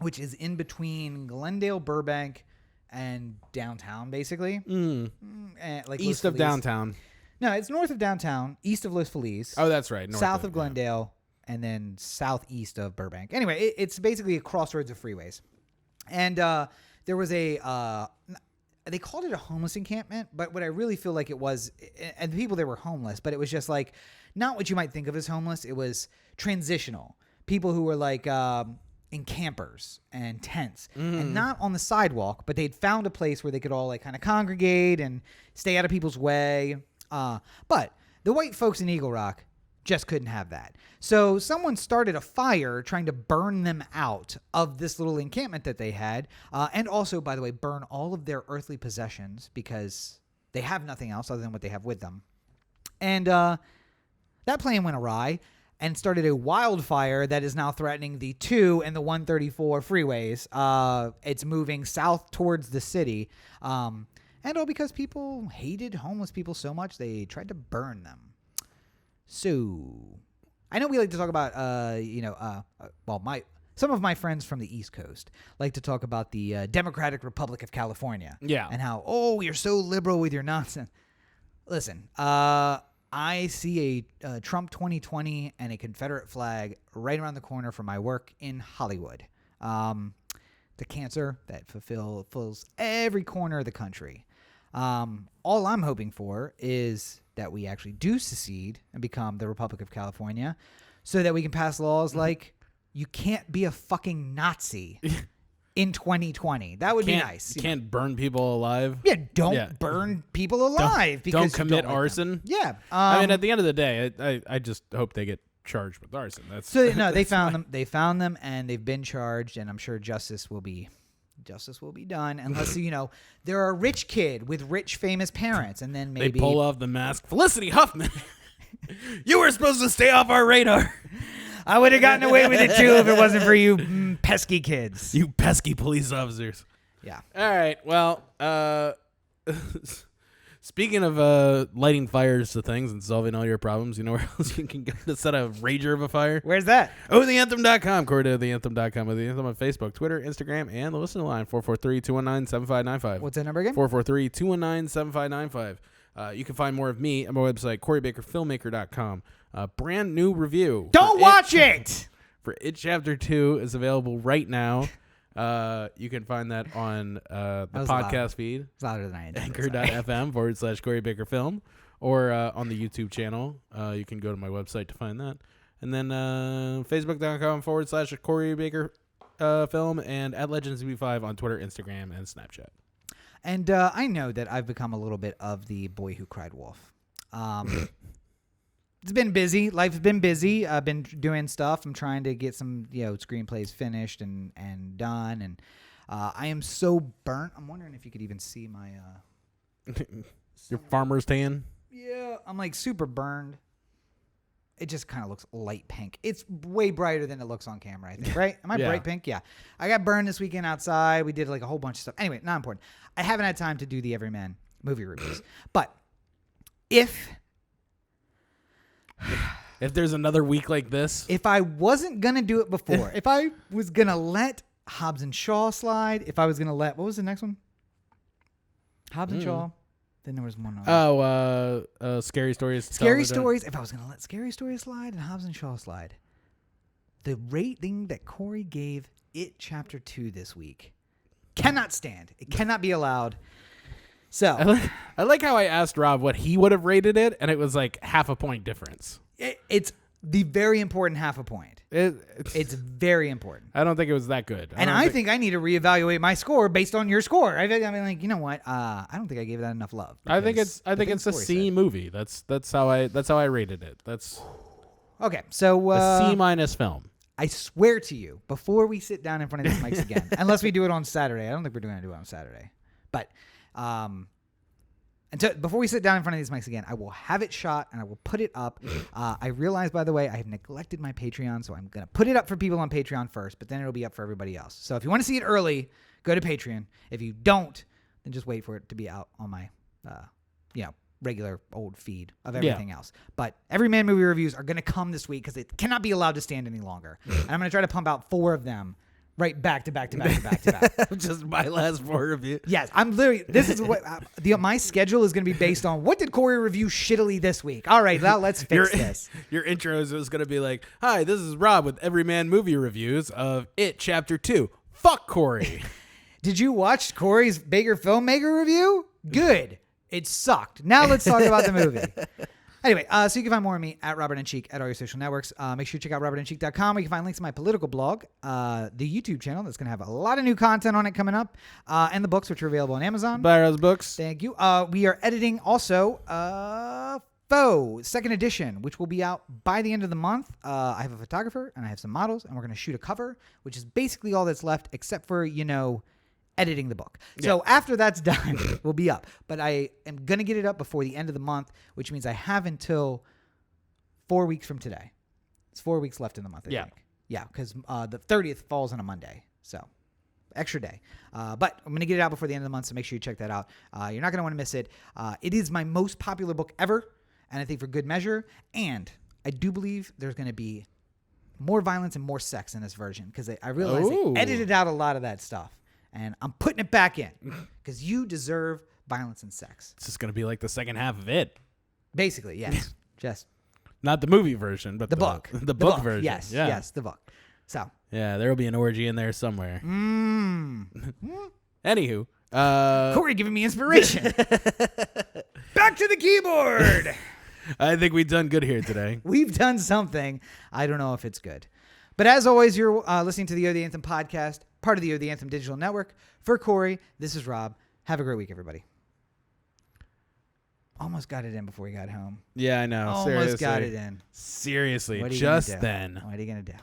which is in between Glendale, Burbank, and downtown, basically. Like East Los of Feliz. downtown. No, it's north of downtown, east of Los Feliz. Oh, that's right. South of Glendale, and then southeast of Burbank. Anyway, it's basically a crossroads of freeways. And there was a... they called it a homeless encampment, but what I really feel like it was, and the people there were homeless, but it was just like, not what you might think of as homeless. It was transitional. People who were like in campers and tents and not on the sidewalk, but they'd found a place where they could all like kind of congregate and stay out of people's way. But the white folks in Eagle Rock just couldn't have that. So someone started a fire trying to burn them out of this little encampment that they had. And also, by the way, burn all of their earthly possessions because they have nothing else other than what they have with them. And that plan went awry and started a wildfire that is now threatening the 2 and the 134 freeways. It's moving south towards the city. And all because people hated homeless people so much, they tried to burn them. So, I know we like to talk about, some of my friends from the East Coast like to talk about the Democratic Republic of California. Yeah. And how, you're so liberal with your nonsense. Listen, I see a Trump 2020 and a Confederate flag right around the corner from my work in Hollywood. The cancer that fulfills every corner of the country. All I'm hoping for is that we actually do secede and become the Republic of California so that we can pass laws like you can't be a fucking Nazi in 2020. That would be nice. You can't burn people alive. Yeah, don't burn people alive. Don't commit arson. Yeah. I mean, at the end of the day, I just hope they get charged with arson. They found them. They found them, and they've been charged, and I'm sure justice will be done unless they're a rich kid with rich famous parents, and then maybe they pull off the mask. Felicity Huffman, you were supposed to stay off our radar. I would have gotten away with it too if it wasn't for you pesky kids. You pesky police officers. Yeah. All right. Well, speaking of lighting fires to things and solving all your problems, you know where else you can go to set a rager of a fire? Where's that? OTheAnthem.com. Corey to OTheAnthem.com. O The Anthem on Facebook, Twitter, Instagram, and the listener line, 443-219-7595. What's that number again? 443-219-7595. You can find more of me at my website, CoreyBakerFilmmaker.com. Brand new review. Don't watch it! For It Chapter 2 is available right now. You can find that on the podcast feed. It's louder than I intended. Anchor.fm/CoreyBakerFilm or on the YouTube channel. You can go to my website to find that. And then Facebook.com/CoreyBakerFilm and at LegendsB5 on Twitter, Instagram, and Snapchat. And I know that I've become a little bit of the boy who cried wolf. It's been busy. Life's been busy. I've been doing stuff. I'm trying to get some, screenplays finished and done. And I am so burnt. I'm wondering if you could even see my... Your farmer's tan? yeah, I'm like super burned. It just kind of looks light pink. It's way brighter than it looks on camera, I think, right? Am I Yeah. bright pink? Yeah. I got burned this weekend outside. We did like a whole bunch of stuff. Anyway, not important. I haven't had time to do the Everyman movie reviews. But if there's another week like this, if I wasn't going to do it before, if I was going to let Hobbs and Shaw slide, if I was going to let, what was the next one? Hobbs and Shaw. Then there was one other. Scary Stories. Scary Stories. If I was going to let Scary Stories slide and Hobbs and Shaw slide, the rating that Corey gave It Chapter 2 this week cannot stand. It cannot be allowed. So I like how I asked Rob what he would have rated it, and it was like half a point difference. it's the very important half a point. It's very important. I don't think it was that good. I think I need to reevaluate my score based on your score. I mean, like, you know what? I don't think I gave that enough love. I think it's a C movie. That's how I rated it. That's okay. So a C- film. I swear to you, before we sit down in front of these mics again, unless we do it on Saturday, I don't think we're going to do it on Saturday, but before we sit down in front of these mics again, I will have it shot and I will put it up. I realize, by the way, I have neglected my Patreon, so I'm going to put it up for people on Patreon first, but then it'll be up for everybody else. So if you want to see it early, go to Patreon. If you don't, then just wait for it to be out on my, regular old feed of everything else. But Everyman movie reviews are going to come this week because it cannot be allowed to stand any longer. And I'm going to try to pump out 4 of them. Right, back to back. Just my last 4 reviews. Yes, I'm literally. This is what my schedule is going to be based on. What did Corey review shittily this week? All right, now let's fix this. Your intros was going to be like, "Hi, this is Rob with Everyman Movie Reviews of It Chapter 2. Fuck Corey." Did you watch Corey's Baker Filmmaker review? Good. It sucked. Now let's talk about the movie. Anyway, so you can find more of me at Robert and Cheek at all your social networks. Make sure you check out robertandcheek.com where you can find links to my political blog, the YouTube channel that's going to have a lot of new content on it coming up, and the books, which are available on Amazon. Buy those books. Thank you. We are editing also Foe, 2nd edition, which will be out by the end of the month. I have a photographer and I have some models, and we're going to shoot a cover, which is basically all that's left except for, editing the book. So after that's done, we'll be up. But I am going to get it up before the end of the month, which means I have until 4 weeks from today. It's 4 weeks left in the month, I think. Yeah, because the 30th falls on a Monday. So extra day. But I'm going to get it out before the end of the month, so make sure you check that out. You're not going to want to miss it. It is my most popular book ever, and I think for good measure. And I do believe there's going to be more violence and more sex in this version because I realized they edited out a lot of that stuff. And I'm putting it back in because you deserve violence and sex. It's just going to be like the second half of it. Basically, yes. Just not the movie version, but the book. The book version. Yes, yes, the book. So. Yeah, there will be an orgy in there somewhere. Anywho. Corey giving me inspiration. Back to the keyboard. I think we've done good here today. We've done something. I don't know if it's good. But as always, you're listening to the O The Anthem podcast, part of the O The Anthem digital network. For Corey, this is Rob. Have a great week, everybody. Almost got it in before we got home. Yeah, I know. Almost got it in. Seriously, What are you just gonna do? then. What are you going to do?